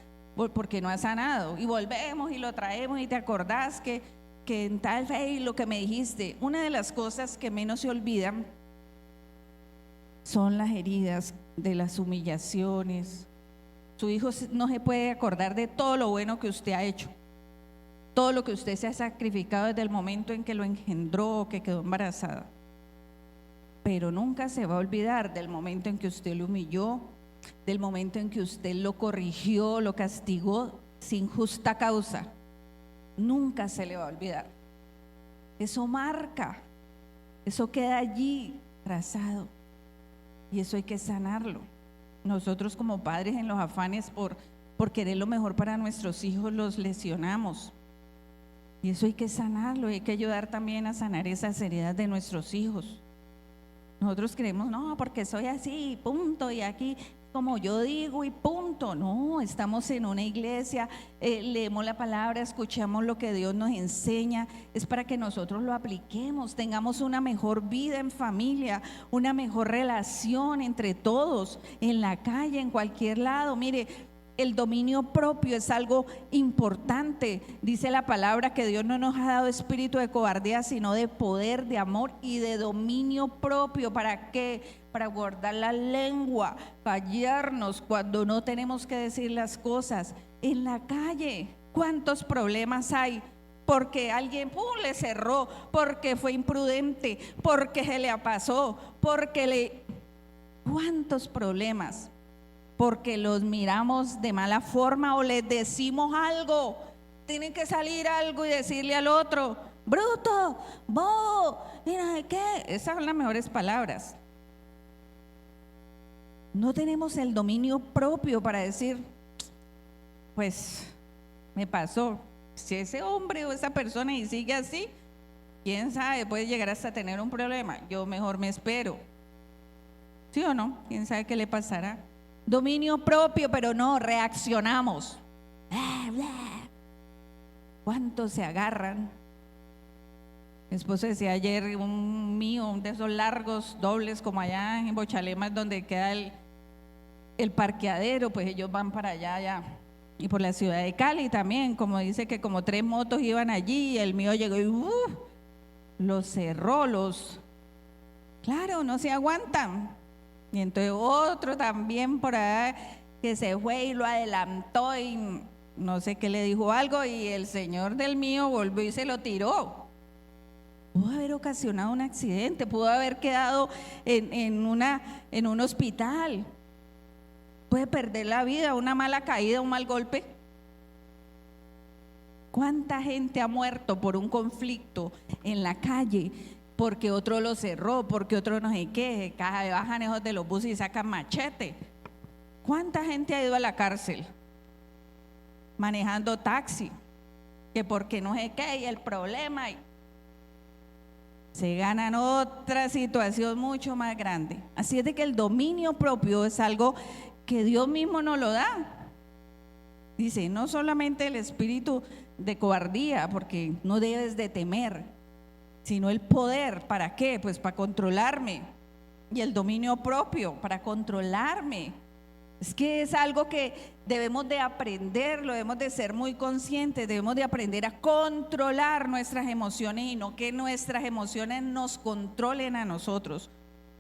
porque no ha sanado, y volvemos y lo traemos y te acordás que en tal fe y lo que me dijiste. Una de las cosas que menos se olvidan son las heridas de las humillaciones. Su hijo no se puede acordar de todo lo bueno que usted ha hecho, todo lo que usted se ha sacrificado desde el momento en que lo engendró o que quedó embarazada, pero nunca se va a olvidar del momento en que usted lo humilló, del momento en que usted lo corrigió, lo castigó sin justa causa. Nunca se le va a olvidar. Eso marca, eso queda allí trazado, y eso hay que sanarlo. Nosotros como padres, en los afanes por querer lo mejor para nuestros hijos, los lesionamos, y eso hay que sanarlo. Hay que ayudar también a sanar esas heridas de nuestros hijos. Nosotros creemos, no, porque soy así, punto, y aquí como yo digo y punto. No, estamos en una iglesia, leemos la palabra, escuchamos lo que Dios nos enseña, es para que nosotros lo apliquemos, tengamos una mejor vida en familia, una mejor relación entre todos, en la calle, en cualquier lado. Mire, el dominio propio es algo importante. Dice la palabra que Dios no nos ha dado espíritu de cobardía, sino de poder, de amor y de dominio propio. ¿Para qué? Para guardar la lengua, callarnos cuando no tenemos que decir las cosas. En la calle, ¿cuántos problemas hay? Porque alguien le cerró, porque fue imprudente, porque se le pasó, ¿cuántos problemas? Porque los miramos de mala forma o les decimos algo. Tienen que salir algo y decirle al otro: bruto, bobo, mira qué. Esas son las mejores palabras. No tenemos el dominio propio para decir: pues me pasó. Si ese hombre o esa persona y sigue así, quién sabe, puede llegar hasta tener un problema. Yo mejor me espero. ¿Sí o no? ¿Quién sabe qué le pasará? Dominio propio, pero no, reaccionamos. ¿Cuántos se agarran? Mi esposo decía ayer, un de esos largos, dobles, como allá en Bochalema, donde queda el parqueadero, pues ellos van para allá. Y por la ciudad de Cali también, como dice que como 3 motos iban allí, y el mío llegó y los cerró, claro, no se aguantan. Y entonces otro también por allá que se fue y lo adelantó y no sé qué le dijo algo, y el señor del mío volvió y se lo tiró. Pudo haber ocasionado un accidente, pudo haber quedado en un hospital, puede perder la vida, una mala caída, un mal golpe. ¿Cuánta gente ha muerto por un conflicto en la calle? Porque otro lo cerró, porque otro no sé qué, bajan esos de los buses y sacan machete. ¿Cuánta gente ha ido a la cárcel manejando taxi? Que porque no sé qué, y el problema, y se ganan otra situación mucho más grande. Así es de que el dominio propio es algo que Dios mismo nos lo da. Dice, no solamente el espíritu de cobardía, porque no debes de temer, sino el poder. ¿Para qué? Pues para controlarme. Y el dominio propio, para controlarme. Es que es algo que debemos de aprender, lo debemos de ser muy conscientes, debemos de aprender a controlar nuestras emociones y no que nuestras emociones nos controlen a nosotros.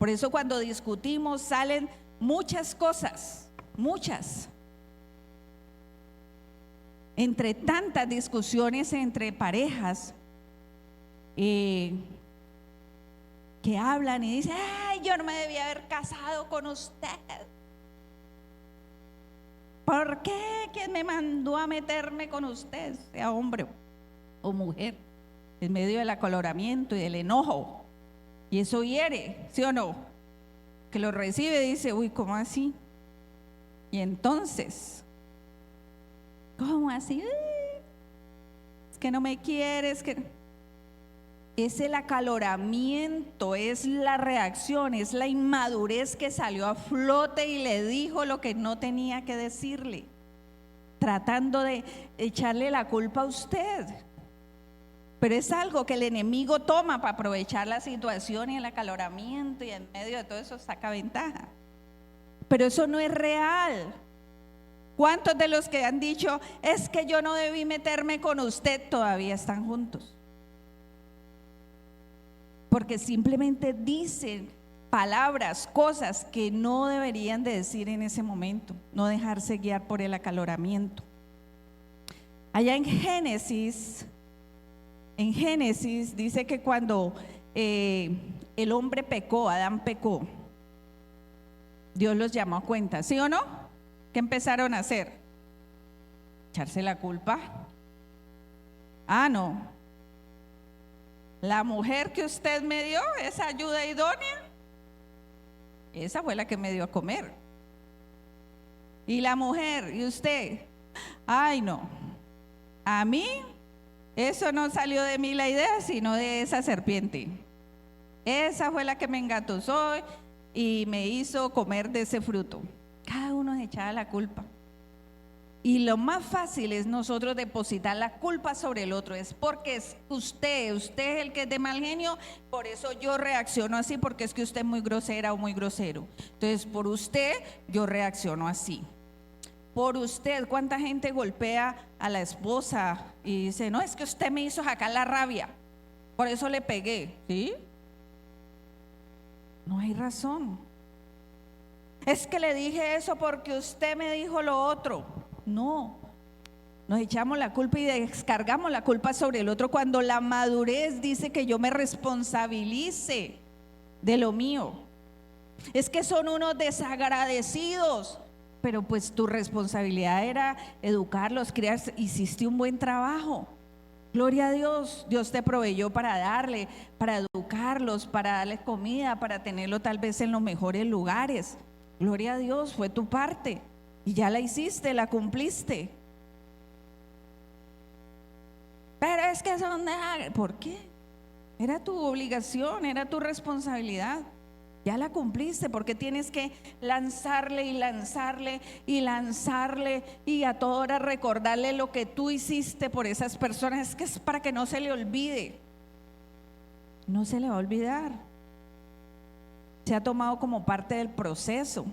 Por eso cuando discutimos salen muchas cosas, muchas. Entre tantas discusiones entre parejas, que hablan y dicen: ay, yo no me debía haber casado con usted. ¿Por qué? ¿Quién me mandó a meterme con usted? Sea hombre o mujer, en medio del acaloramiento y del enojo. Y eso hiere, ¿sí o no? Que lo recibe y dice: uy, ¿cómo así? Y entonces, ¿cómo así? Es que no me quieres, que... Es el acaloramiento, es la reacción, es la inmadurez que salió a flote y le dijo lo que no tenía que decirle, tratando de echarle la culpa a usted. Pero es algo que el enemigo toma para aprovechar la situación y el acaloramiento, y en medio de todo eso saca ventaja. Pero eso no es real. ¿Cuántos de los que han dicho: es que yo no debí meterme con usted, todavía están juntos? Porque simplemente dicen palabras, cosas que no deberían de decir en ese momento, no dejarse guiar por el acaloramiento. Allá en Génesis dice que cuando el hombre pecó, Adán pecó, Dios los llamó a cuenta, ¿sí o no? ¿Qué empezaron a hacer? ¿Echarse la culpa? Ah, no. La mujer que usted me dio, esa ayuda idónea, esa fue la que me dio a comer. Y la mujer, y usted, ay no, a mí eso no salió de mí la idea, sino de esa serpiente. Esa fue la que me engatusó y me hizo comer de ese fruto. Cada echada la culpa. Y lo más fácil es nosotros depositar la culpa sobre el otro. Es porque es usted es el que es de mal genio, por eso yo reacciono así, porque es que usted es muy grosera o muy grosero. Entonces, por usted yo reacciono así. Por usted, ¿cuánta gente golpea a la esposa y dice, no, es que usted me hizo sacar la rabia, por eso le pegué? ¿Sí? No hay razón. Es que le dije eso porque usted me dijo lo otro. No, nos echamos la culpa y descargamos la culpa sobre el otro, cuando la madurez dice que yo me responsabilice de lo mío. Es que son unos desagradecidos, pero pues tu responsabilidad era educarlos, criar, hiciste un buen trabajo. Gloria a Dios, Dios te proveyó para darle, para educarlos, para darles comida, para tenerlo tal vez en los mejores lugares. Gloria a Dios, fue tu parte y ya la hiciste, la cumpliste. Pero es que son ¿por qué? Era tu obligación, era tu responsabilidad. Ya la cumpliste, porque tienes que lanzarle y lanzarle y lanzarle y a toda hora recordarle lo que tú hiciste por esas personas. Es que es para que no se le olvide. No se le va a olvidar. Se ha tomado como parte del proceso,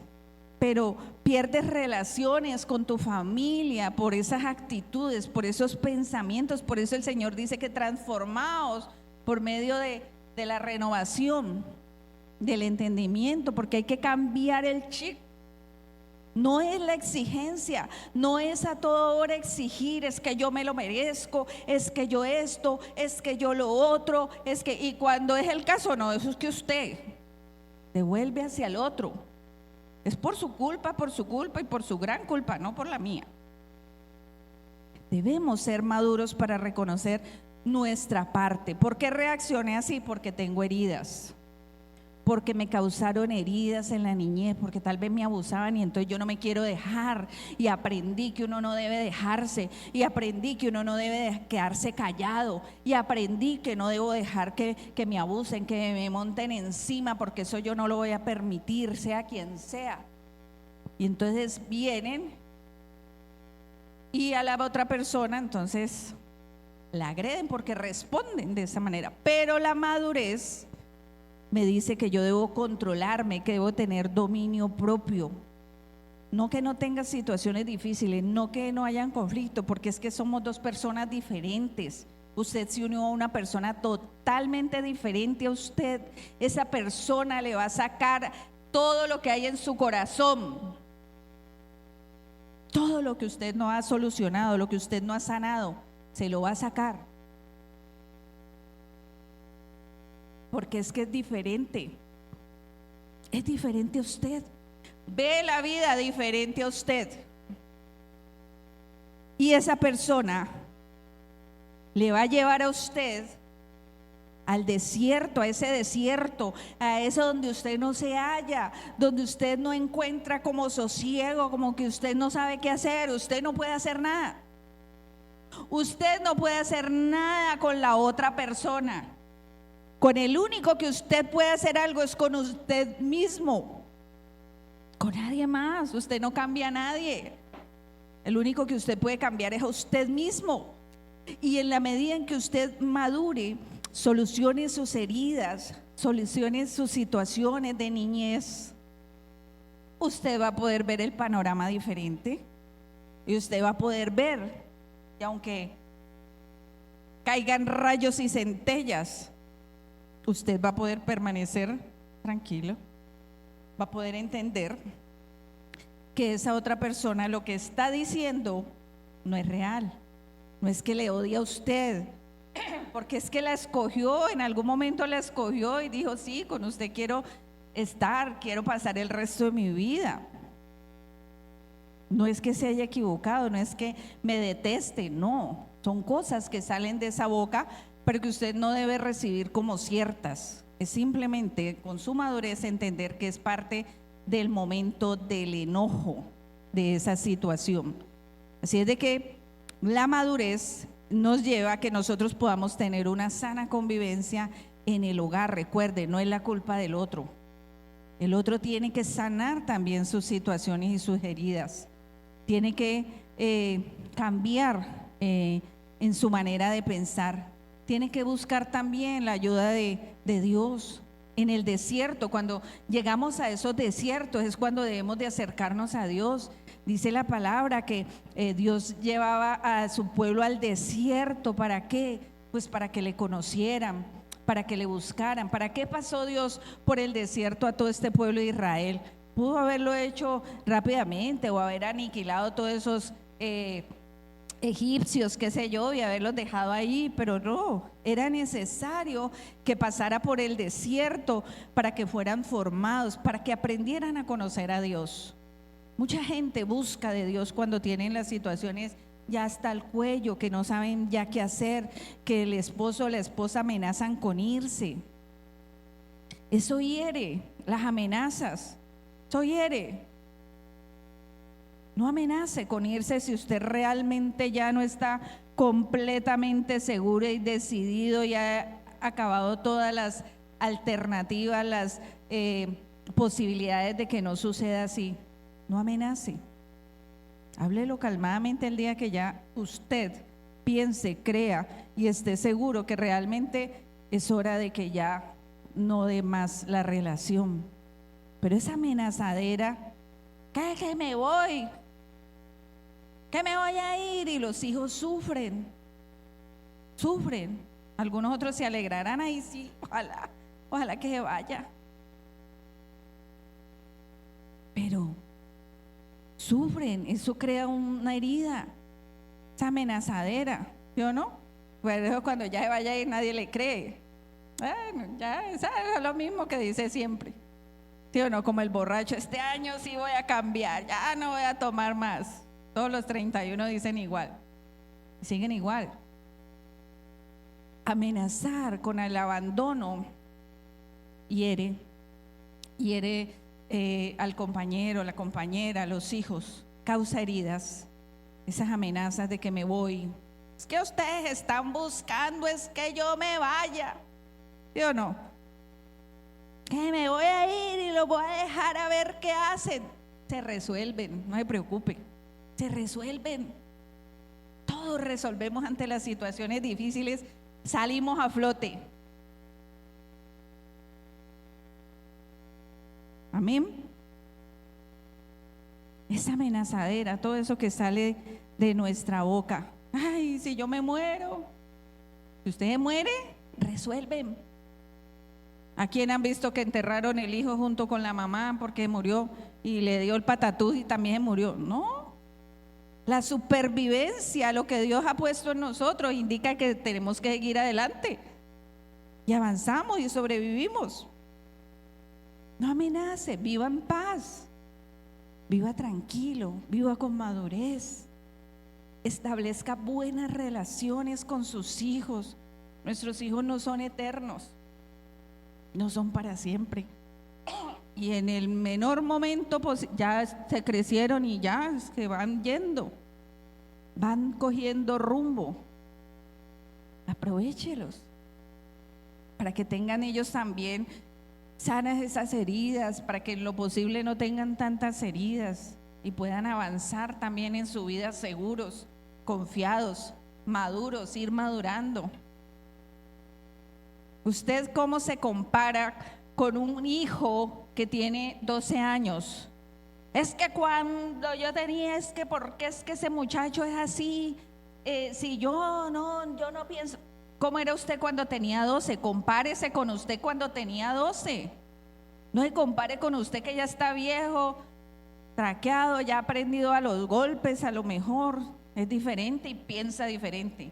pero pierdes relaciones con tu familia por esas actitudes, por esos pensamientos. Por eso el Señor dice que transformaos por medio de la renovación del entendimiento, porque hay que cambiar el chip. No es la exigencia, no es a toda hora exigir, es que yo me lo merezco, es que yo esto, es que yo lo otro, es que, y cuando es el caso, no, eso es que usted devuelve hacia el otro. Es por su culpa y por su gran culpa, no por la mía. Debemos ser maduros para reconocer nuestra parte. ¿Por qué reaccioné así? Porque tengo heridas. Porque me causaron heridas en la niñez, porque tal vez me abusaban y entonces yo no me quiero dejar, y aprendí que uno no debe dejarse, y aprendí que uno no debe quedarse callado, y aprendí que no debo dejar que me abusen, que me monten encima, porque eso yo no lo voy a permitir, sea quien sea. Y entonces vienen y a la otra persona entonces la agreden porque responden de esa manera. Pero la madurez me dice que yo debo controlarme, que debo tener dominio propio. No que no tenga situaciones difíciles, no que no hayan conflicto, porque es que somos dos personas diferentes. Usted se unió a una persona totalmente diferente a usted. Esa persona le va a sacar todo lo que hay en su corazón. Todo lo que usted no ha solucionado, lo que usted no ha sanado, se lo va a sacar. Porque es que es diferente a usted, ve la vida diferente a usted, y esa persona le va a llevar a usted al desierto, a eso donde usted no se halla, donde usted no encuentra como sosiego, como que usted no sabe qué hacer, usted no puede hacer nada, usted no puede hacer nada con la otra persona. Con el único que usted puede hacer algo es con usted mismo, con nadie más. Usted no cambia a nadie. El único que usted puede cambiar es a usted mismo. Y en la medida en que usted madure, solucione sus heridas, solucione sus situaciones de niñez, usted va a poder ver el panorama diferente. Y usted va a poder ver, y aunque caigan rayos y centellas, usted va a poder permanecer tranquilo, va a poder entender que esa otra persona lo que está diciendo no es real. No es que le odia a usted, porque es que la escogió, en algún momento la escogió y dijo, sí, con usted quiero estar, quiero pasar el resto de mi vida. No es que se haya equivocado, no es que me deteste, no, son cosas que salen de esa boca, pero que usted no debe recibir como ciertas. Es simplemente con su madurez entender que es parte del momento del enojo de esa situación. Así es de que la madurez nos lleva a que nosotros podamos tener una sana convivencia en el hogar. Recuerde, no es la culpa del otro, El otro tiene que sanar también sus situaciones y sus heridas. Tiene que cambiar en su manera de pensar. Tiene que buscar también la ayuda de Dios. En el desierto, cuando llegamos a esos desiertos, es cuando debemos de acercarnos a Dios. Dice la palabra que Dios llevaba a su pueblo al desierto. ¿Para qué? Pues para que le conocieran, para que le buscaran. ¿Para qué pasó Dios por el desierto a todo este pueblo de Israel? Pudo haberlo hecho rápidamente o haber aniquilado todos esos egipcios, qué sé yo, y haberlos dejado ahí, pero no, era necesario que pasara por el desierto para que fueran formados, para que aprendieran a conocer a Dios. Mucha gente busca de Dios cuando tienen las situaciones ya hasta el cuello, que no saben ya qué hacer, que el esposo o la esposa amenazan con irse. Eso hiere, las amenazas, eso hiere. No amenace con irse si usted realmente ya no está completamente seguro y decidido y ha acabado todas las alternativas, las posibilidades de que no suceda así. No amenace. Háblelo calmadamente el día que ya usted piense, crea y esté seguro que realmente es hora de que ya no dé más la relación. Pero esa amenazadera, que me voy, que me voy a ir, y los hijos sufren. Algunos otros se alegrarán, ahí sí, ojalá que se vaya. Pero sufren, eso crea una herida, esa amenazadera, ¿sí o no? Pero cuando ya se vaya a ir nadie le cree. Bueno, ya es lo mismo que dice siempre, ¿sí o no? Como el borracho, este año sí voy a cambiar, ya no voy a tomar más. Todos los 31 dicen igual, siguen igual. Amenazar con el abandono hiere al compañero, la compañera, los hijos, causa heridas. Esas amenazas de que me voy, es que ustedes están buscando, es que yo me vaya, ¿sí o no? Que me voy a ir y los voy a dejar a ver qué hacen. Se resuelven, no se preocupe, se resuelven. Todos resolvemos ante las situaciones difíciles, salimos a flote. Amén. Esa amenazadera, todo eso que sale de nuestra boca. Ay, si yo me muero. Si usted muere, resuelven. ¿A quién han visto que enterraron el hijo junto con la mamá porque murió y le dio el patatús y también murió? No. La supervivencia, lo que Dios ha puesto en nosotros, indica que tenemos que seguir adelante. Y avanzamos y sobrevivimos. No amenace, viva en paz, viva tranquilo, viva con madurez, establezca buenas relaciones con sus hijos. Nuestros hijos no son eternos, no son para siempre. Y en el menor momento pues, ya se crecieron y ya se van yendo, van cogiendo rumbo. Aprovéchelos para que tengan ellos también sanas esas heridas, para que en lo posible no tengan tantas heridas y puedan avanzar también en su vida seguros, confiados, maduros, ir madurando. ¿Usted cómo se compara con un hijo que tiene 12 años? Es que cuando yo tenía, es que porque es que ese muchacho es así, si yo no pienso. ¿Cómo era usted cuando tenía 12? Compárese con usted cuando tenía 12. No se compare con usted que ya está viejo, traqueado, ya ha aprendido a los golpes, a lo mejor es diferente y piensa diferente.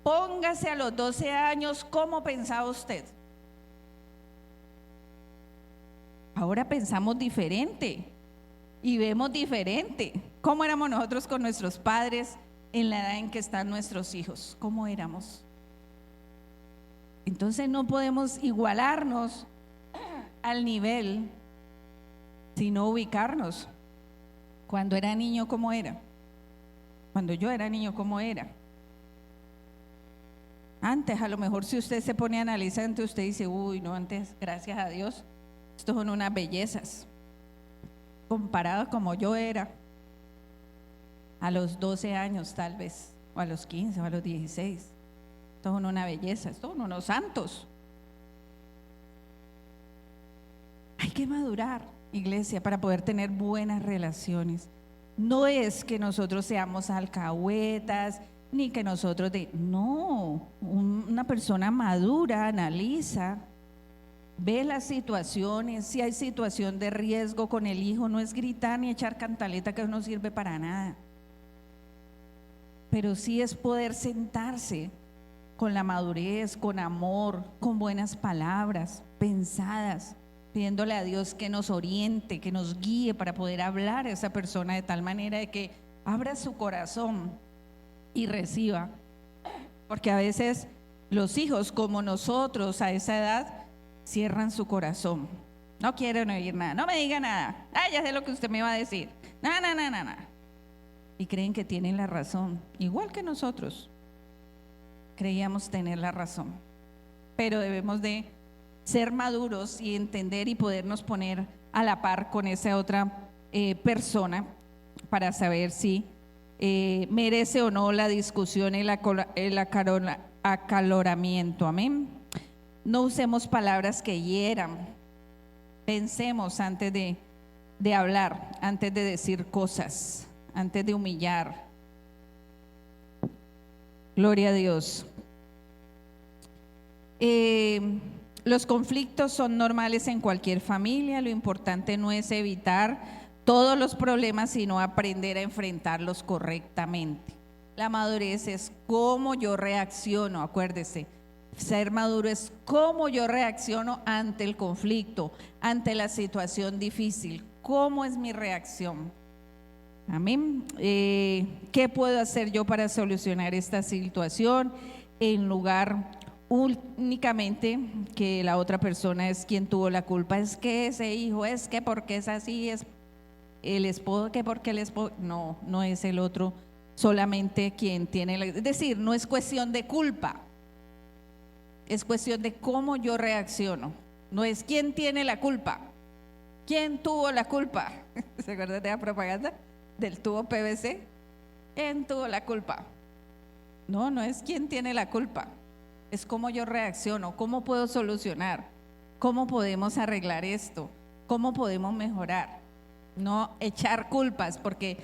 Póngase a los 12 años, ¿cómo pensaba usted? Ahora pensamos diferente y vemos diferente. ¿Cómo éramos nosotros con nuestros padres en la edad en que están nuestros hijos? ¿Cómo éramos? Entonces no podemos igualarnos al nivel, sino ubicarnos. Cuando era niño, ¿cómo era? Cuando yo era niño, ¿cómo era? Antes, a lo mejor si usted se pone a analizar, entonces usted dice, uy, no, antes, gracias a Dios, Estos son unas bellezas, comparado como yo era a los 12 años tal vez, o a los 15 o a los 16. Estos son una belleza, estos son unos santos. Hay que madurar, iglesia, para poder tener buenas relaciones. No es que nosotros seamos alcahuetas, ni que nosotros no, una persona madura analiza, ve las situaciones. Si hay situación de riesgo con el hijo, no es gritar ni echar cantaleta, que no sirve para nada, pero sí es poder sentarse con la madurez, con amor, con buenas palabras pensadas, pidiéndole a Dios que nos oriente, que nos guíe para poder hablar a esa persona de tal manera de que abra su corazón y reciba. Porque a veces los hijos, como nosotros a esa edad, cierran su corazón, no quieren oír nada, no me diga nada, ya sé lo que usted me va a decir, nada, y creen que tienen la razón, igual que nosotros creíamos tener la razón. Pero debemos de ser maduros y entender y podernos poner a la par con esa otra persona para saber si merece o no la discusión y el acaloramiento. Amén. No usemos palabras que hieran. Pensemos antes de hablar, antes de decir cosas, antes de humillar. Gloria a Dios. Los conflictos son normales en cualquier familia. Lo importante no es evitar todos los problemas, sino aprender a enfrentarlos correctamente. La madurez es cómo yo reacciono. Acuérdese, ser maduro es cómo yo reacciono ante el conflicto, ante la situación difícil. ¿Cómo es mi reacción? Amén. ¿Qué puedo hacer yo para solucionar esta situación en lugar únicamente que la otra persona es quien tuvo la culpa? Es que ese hijo, es que porque es así, es el esposo, que porque el esposo. No es el otro solamente quien tiene es decir, no es cuestión de culpa, es cuestión de cómo yo reacciono. No es quién tiene la culpa, quién tuvo la culpa. ¿Se acuerdan de la propaganda del tubo PVC? ¿Quién tuvo la culpa? No es quién tiene la culpa, es cómo yo reacciono, cómo puedo solucionar, cómo podemos arreglar esto, cómo podemos mejorar. No echar culpas, porque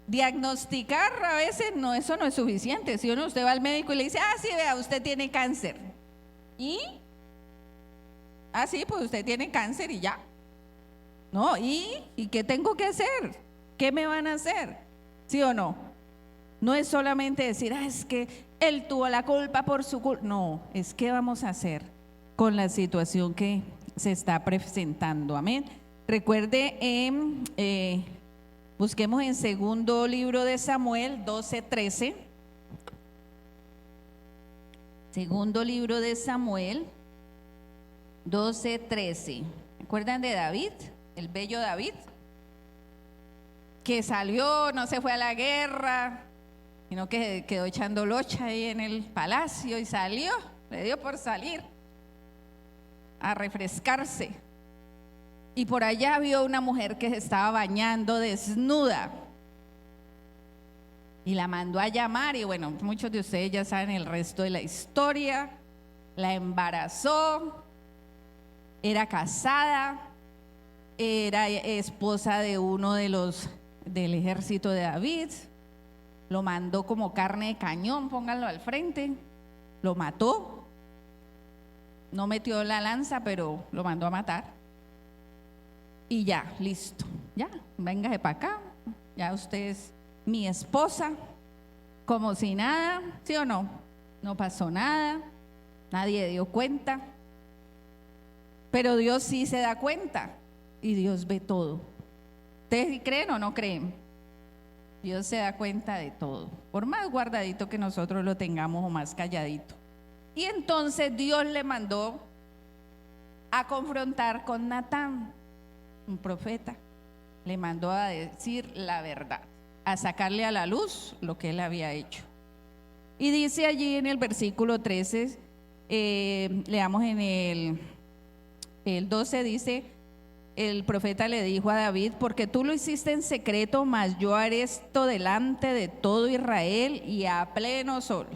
diagnosticar a veces eso no es suficiente. Si usted va al médico y le dice, sí, vea, usted tiene cáncer. ¿Y? Sí, pues usted tiene cáncer y ya. No, ¿y qué tengo que hacer? ¿Qué me van a hacer? ¿Sí o no? No es solamente decir, es que él tuvo la culpa por su culpa. No, es qué vamos a hacer con la situación que se está presentando. Amén. Recuerde, busquemos en segundo libro de Samuel 12:13. Segundo libro de Samuel 12:13. ¿Recuerdan de David, el bello David? Que salió, no se fue a la guerra, sino que quedó echando locha ahí en el palacio y salió, le dio por salir a refrescarse. Y por allá vio una mujer que se estaba bañando desnuda y la mandó a llamar. Y bueno, muchos de ustedes ya saben el resto de la historia. La embarazó, era casada, era esposa de uno de los del ejército de David. Lo mandó como carne de cañón, pónganlo al frente. Lo mató. No metió la lanza, pero lo mandó a matar. Y ya, listo. Ya, véngase para acá. Ya usted es mi esposa. Como si nada, ¿sí o no? No pasó nada. Nadie dio cuenta. Pero Dios sí se da cuenta. Y Dios ve todo. ¿Ustedes creen o no creen? Dios se da cuenta de todo, por más guardadito que nosotros lo tengamos o más calladito. Y entonces Dios le mandó a confrontar con Natán, un profeta. Le mandó a decir la verdad, a sacarle a la luz lo que él había hecho. Y dice allí en el versículo 13, leamos en el el 12 dice, el profeta le dijo a David, porque tú lo hiciste en secreto, mas yo haré esto delante de todo Israel y a pleno sol.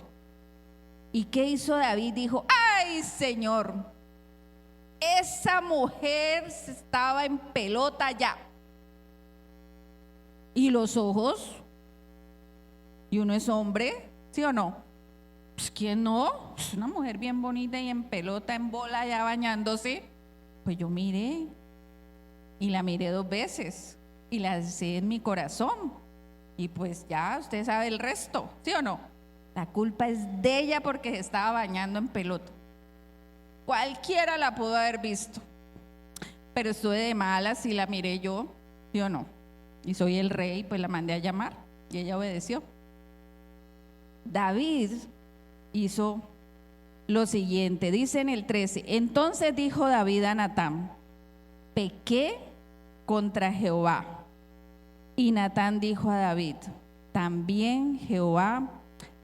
¿Y qué hizo David? Dijo, ay Señor, esa mujer estaba en pelota ya. ¿Y los ojos? ¿Y uno es hombre? ¿Sí o no? Pues ¿quién no? Es una mujer bien bonita y en pelota, en bola, ya bañándose. Pues yo miré y la miré 2 veces y la deseé en mi corazón. Y pues ya usted sabe el resto, ¿sí o no? La culpa es de ella porque se estaba bañando en pelota. Cualquiera la pudo haber visto, pero estuve de malas y la miré yo, ¿sí o no? Y soy el rey, pues la mandé a llamar y ella obedeció. David hizo lo siguiente, dice en el 13, entonces dijo David a Natán, pequé contra Jehová. Y Natán dijo a David, también Jehová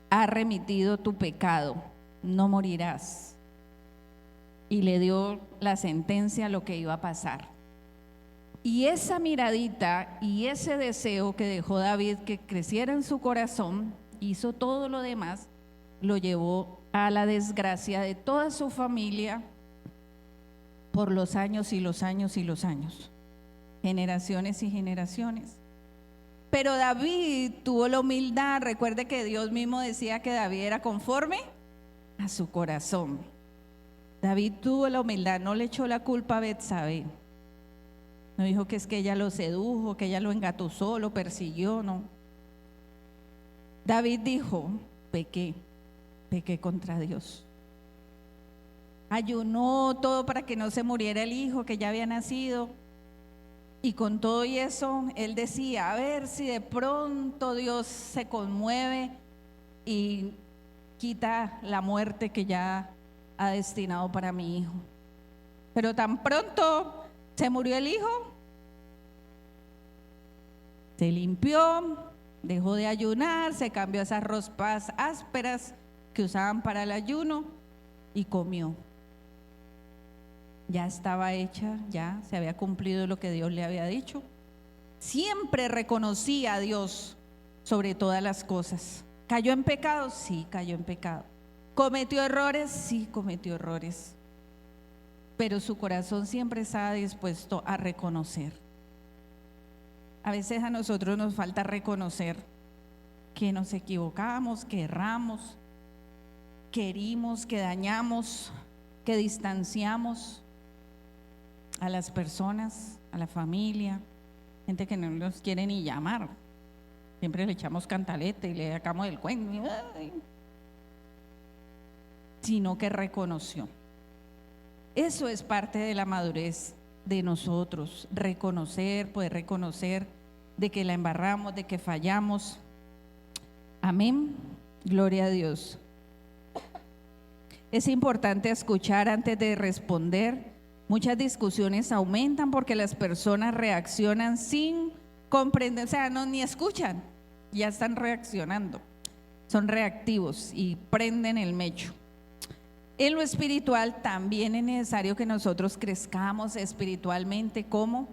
ha remitido tu pecado, no morirás. Y le dio la sentencia, lo que iba a pasar. Y esa miradita y ese deseo que dejó David que creciera en su corazón, hizo todo lo demás, lo llevó a la desgracia de toda su familia por los años y los años y los años, generaciones y generaciones. Pero David tuvo la humildad. Recuerde que Dios mismo decía que David era conforme a su corazón. David tuvo la humildad, no le echó la culpa a Betsabé. No dijo que es que ella lo sedujo, que ella lo engatusó, lo persiguió, no. David dijo, pequé contra Dios. Ayunó todo para que no se muriera el hijo que ya había nacido. Y con todo y eso, él decía, a ver si de pronto Dios se conmueve y quita la muerte que ya ha destinado para mi hijo. Pero tan pronto se murió el hijo, se limpió, dejó de ayunar, se cambió esas ropas ásperas que usaban para el ayuno y comió. Ya estaba hecha, ya se había cumplido lo que Dios le había dicho. Siempre reconocía a Dios sobre todas las cosas. ¿Cayó en pecado? Sí, cayó en pecado. ¿Cometió errores? Sí, cometió errores. Pero su corazón siempre estaba dispuesto a reconocer. A veces a nosotros nos falta reconocer que nos equivocamos, que erramos, que herimos, que dañamos, que distanciamos a las personas, a la familia, gente que no nos quiere ni llamar. Siempre le echamos cantaleta y le sacamos el cuento. Sino que reconoció. Eso es parte de la madurez de nosotros, reconocer, poder reconocer de que la embarramos, de que fallamos. Amén, gloria a Dios. Es importante escuchar antes de responder. Muchas discusiones aumentan porque las personas reaccionan sin comprender, o sea, no ni escuchan, ya están reaccionando, son reactivos y prenden el mecho. En lo espiritual también es necesario que nosotros crezcamos espiritualmente, ¿cómo?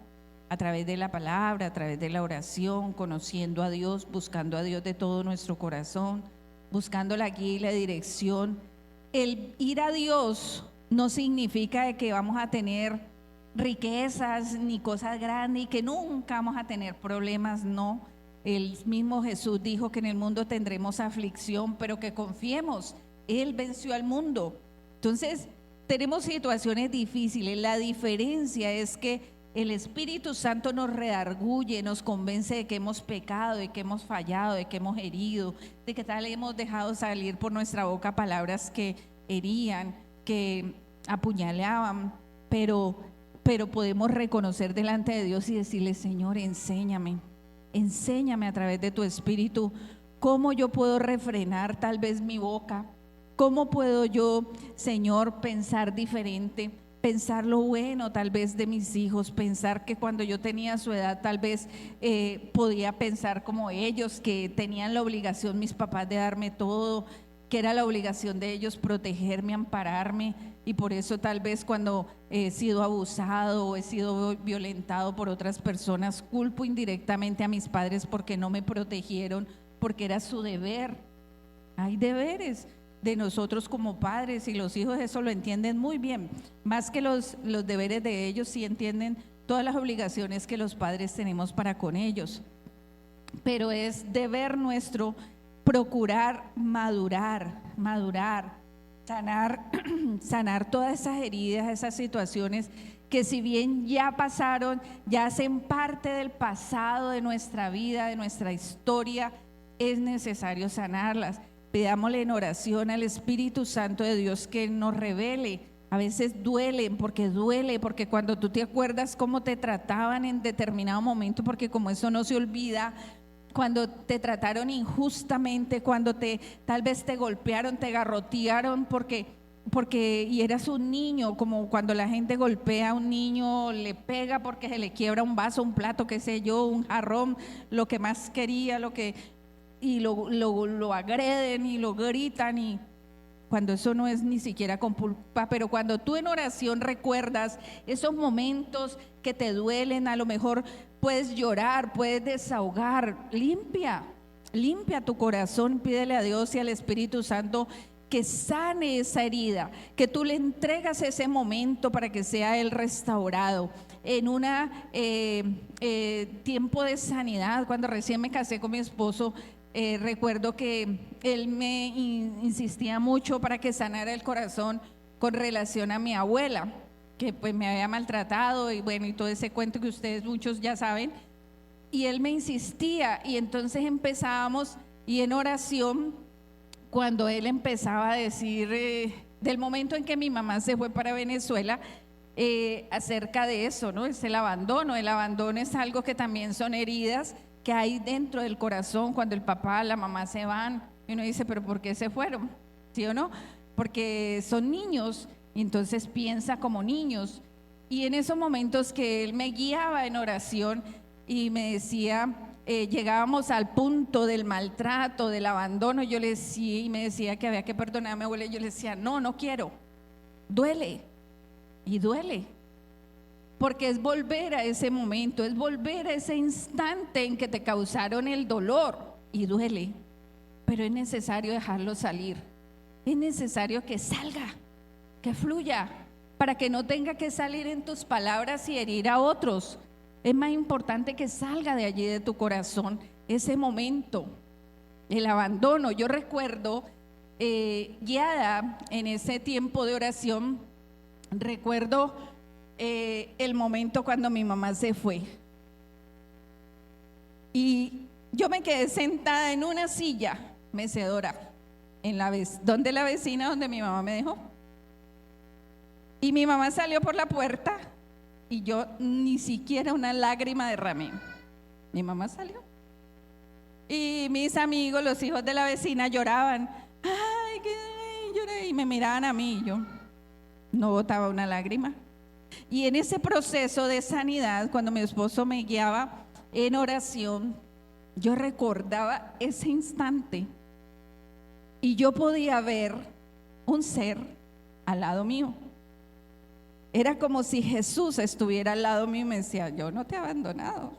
A través de la palabra, a través de la oración, conociendo a Dios, buscando a Dios de todo nuestro corazón, buscando la guía y la dirección. El ir a Dios no significa de que vamos a tener riquezas ni cosas grandes y que nunca vamos a tener problemas, no. El mismo Jesús dijo que en el mundo tendremos aflicción, pero que confiemos, Él venció al mundo. Entonces, tenemos situaciones difíciles. La diferencia es que el Espíritu Santo nos redarguye, nos convence de que hemos pecado, de que hemos fallado, de que hemos herido, de que tal hemos dejado salir por nuestra boca palabras que herían, que apuñaleaban, pero podemos reconocer delante de Dios y decirle, Señor, enséñame a través de tu Espíritu cómo yo puedo refrenar tal vez mi boca. ¿Cómo puedo yo, Señor, pensar diferente? Pensar lo bueno tal vez de mis hijos, pensar que cuando yo tenía su edad tal vez podía pensar como ellos, que tenían la obligación mis papás de darme todo, que era la obligación de ellos protegerme, ampararme. y por eso tal vez cuando he sido abusado o he sido violentado por otras personas, culpo indirectamente a mis padres porque no me protegieron, porque era su deber. Hay deberes de nosotros como padres, y los hijos eso lo entienden muy bien, más que los deberes de ellos, sí entienden todas las obligaciones que los padres tenemos para con ellos. Pero es deber nuestro procurar madurar, sanar todas esas heridas, esas situaciones que si bien ya pasaron, ya hacen parte del pasado de nuestra vida, de nuestra historia, es necesario sanarlas. Pidámosle en oración al Espíritu Santo de Dios que nos revele. A veces duele, porque cuando tú te acuerdas cómo te trataban en determinado momento, porque como eso no se olvida, cuando te trataron injustamente, cuando tal vez te golpearon, te garrotearon porque y eras un niño, como cuando la gente golpea a un niño, le pega porque se le quiebra un vaso, un plato, qué sé yo, un jarrón, lo que más quería, y lo agreden y lo gritan, y cuando eso no es ni siquiera con culpa. Pero cuando tú en oración recuerdas esos momentos que te duelen, a lo mejor puedes llorar, puedes desahogar, limpia tu corazón, pídele a Dios y al Espíritu Santo que sane esa herida, que tú le entregas ese momento para que sea Él restaurado. En un tiempo de sanidad, cuando recién me casé con mi esposo, recuerdo que él me insistía mucho para que sanara el corazón con relación a mi abuela, que pues me había maltratado y bueno, y todo ese cuento que ustedes muchos ya saben. Y él me insistía, y entonces empezábamos, y en oración, cuando él empezaba a decir del momento en que mi mamá se fue para Venezuela, acerca de eso, ¿no? Es el abandono. El abandono es algo que también son heridas que hay dentro del corazón cuando el papá, la mamá se van, y uno dice, pero ¿por qué se fueron? ¿Sí o no? Porque son niños, y entonces piensa como niños. Y en esos momentos que él me guiaba en oración y me decía, llegábamos al punto del maltrato, del abandono, yo le decía, y me decía que había que perdonar a mi abuela, y yo le decía, no quiero, duele, y duele. Porque es volver a ese momento, es volver a ese instante en que te causaron el dolor, y duele, pero es necesario dejarlo salir, es necesario que salga, que fluya, para que no tenga que salir en tus palabras y herir a otros. Es más importante que salga de allí de tu corazón ese momento, el abandono. Yo recuerdo, guiada en ese tiempo de oración, recuerdo el momento cuando mi mamá se fue, y yo me quedé sentada en una silla mecedora donde la vecina donde mi mamá me dejó, y mi mamá salió por la puerta y yo ni siquiera una lágrima derramé. Mi mamá salió y mis amigos, los hijos de la vecina, lloraban, ay, que lloré, y me miraban a mí, y yo no botaba una lágrima. Y en ese proceso de sanidad, cuando mi esposo me guiaba en oración, yo recordaba ese instante y yo podía ver un ser al lado mío. Era como si Jesús estuviera al lado mío y me decía, yo no te he abandonado.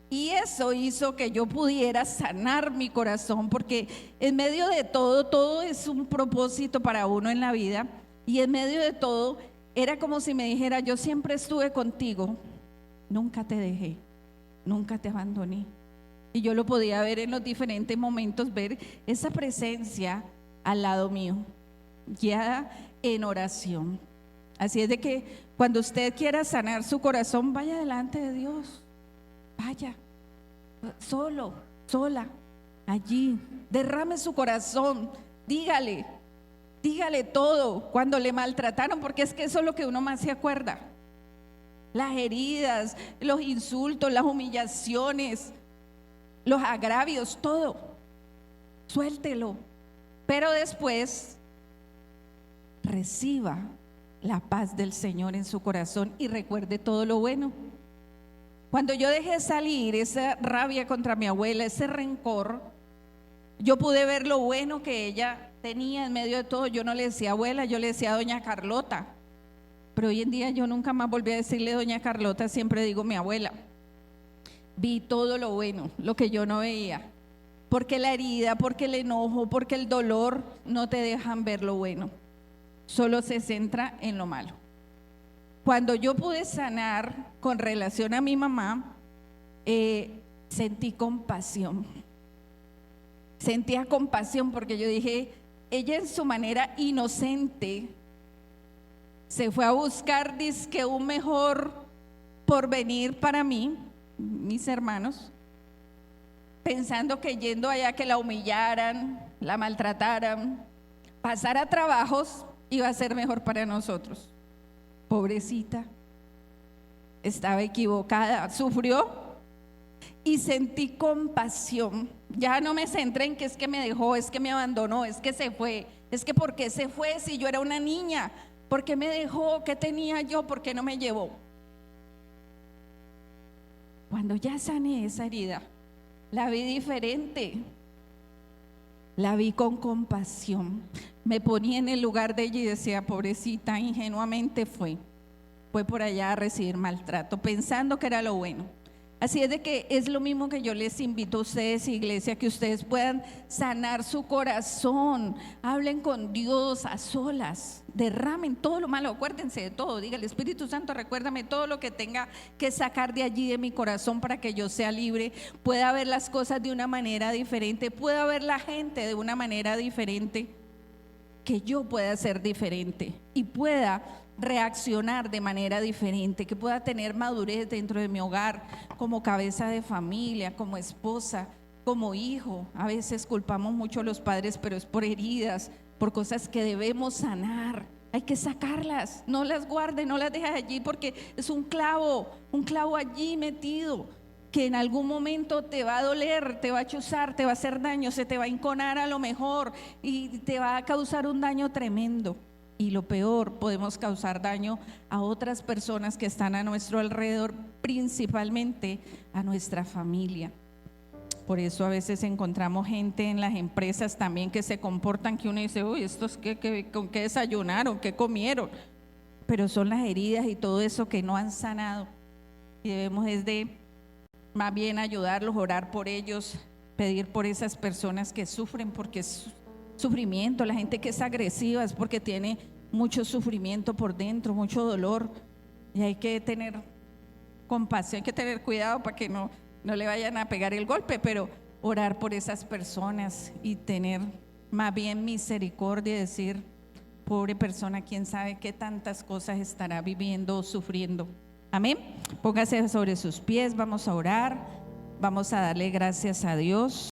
Y eso hizo que yo pudiera sanar mi corazón, porque en medio de todo es un propósito para uno en la vida, y en medio de todo era como si me dijera, yo siempre estuve contigo, nunca te dejé, nunca te abandoné. Y yo lo podía ver en los diferentes momentos, ver esa presencia al lado mío, guiada en oración. Así es de que cuando usted quiera sanar su corazón, vaya delante de Dios, vaya, solo, sola, allí, derrame su corazón, dígale todo cuando le maltrataron, porque es que eso es lo que uno más se acuerda. Las heridas, los insultos, las humillaciones, los agravios, todo. Suéltelo. Pero después reciba la paz del Señor en su corazón y recuerde todo lo bueno. Cuando yo dejé salir esa rabia contra mi abuela, ese rencor, yo pude ver lo bueno que ella tenía en medio de todo. Yo no le decía abuela, yo le decía doña Carlota. Pero hoy en día yo nunca más volví a decirle doña Carlota, siempre digo mi abuela. Vi todo lo bueno, lo que yo no veía. Porque la herida, porque el enojo, porque el dolor no te dejan ver lo bueno. Solo se centra en lo malo. Cuando yo pude sanar con relación a mi mamá, sentí compasión. Sentía compasión porque yo dije, ella en su manera inocente se fue a buscar dizque un mejor porvenir para mí, mis hermanos, pensando que yendo allá que la humillaran, la maltrataran, pasara trabajos, iba a ser mejor para nosotros. Pobrecita, estaba equivocada, sufrió y sentí compasión. Ya no me centré en que es que me dejó, es que me abandonó, es que se fue, es que ¿por qué se fue si yo era una niña? ¿Por qué me dejó? ¿Qué tenía yo? ¿Por qué no me llevó? Cuando ya sané esa herida, la vi diferente, la vi con compasión. Me ponía en el lugar de ella y decía, pobrecita, ingenuamente fue por allá a recibir maltrato, pensando que era lo bueno. Así es de que es lo mismo que yo les invito a ustedes, iglesia, que ustedes puedan sanar su corazón, hablen con Dios a solas, derramen todo lo malo, acuérdense de todo, diga el Espíritu Santo, recuérdame todo lo que tenga que sacar de allí de mi corazón para que yo sea libre, pueda ver las cosas de una manera diferente, pueda ver la gente de una manera diferente, que yo pueda ser diferente y pueda reaccionar de manera diferente, que pueda tener madurez dentro de mi hogar, como cabeza de familia, como esposa, como hijo. A veces culpamos mucho a los padres, pero es por heridas, por cosas que debemos sanar. Hay que sacarlas, no las guardes, no las dejes allí, porque es un clavo allí metido, que en algún momento te va a doler, te va a chuzar, te va a hacer daño, se te va a enconar a lo mejor y te va a causar un daño tremendo. Y lo peor, podemos causar daño a otras personas que están a nuestro alrededor, principalmente a nuestra familia. Por eso a veces encontramos gente en las empresas también que se comportan que uno dice, uy, estos ¿con qué desayunaron? ¿Qué comieron? Pero son las heridas y todo eso que no han sanado. Y debemos es de más bien ayudarlos, orar por ellos, pedir por esas personas que sufren, porque es sufrimiento. La gente que es agresiva es porque tiene mucho sufrimiento por dentro, mucho dolor, y hay que tener compasión, hay que tener cuidado para que no le vayan a pegar el golpe, pero orar por esas personas y tener más bien misericordia y decir, pobre persona, quién sabe qué tantas cosas estará viviendo o sufriendo. Amén. Póngase sobre sus pies, vamos a orar, vamos a darle gracias a Dios.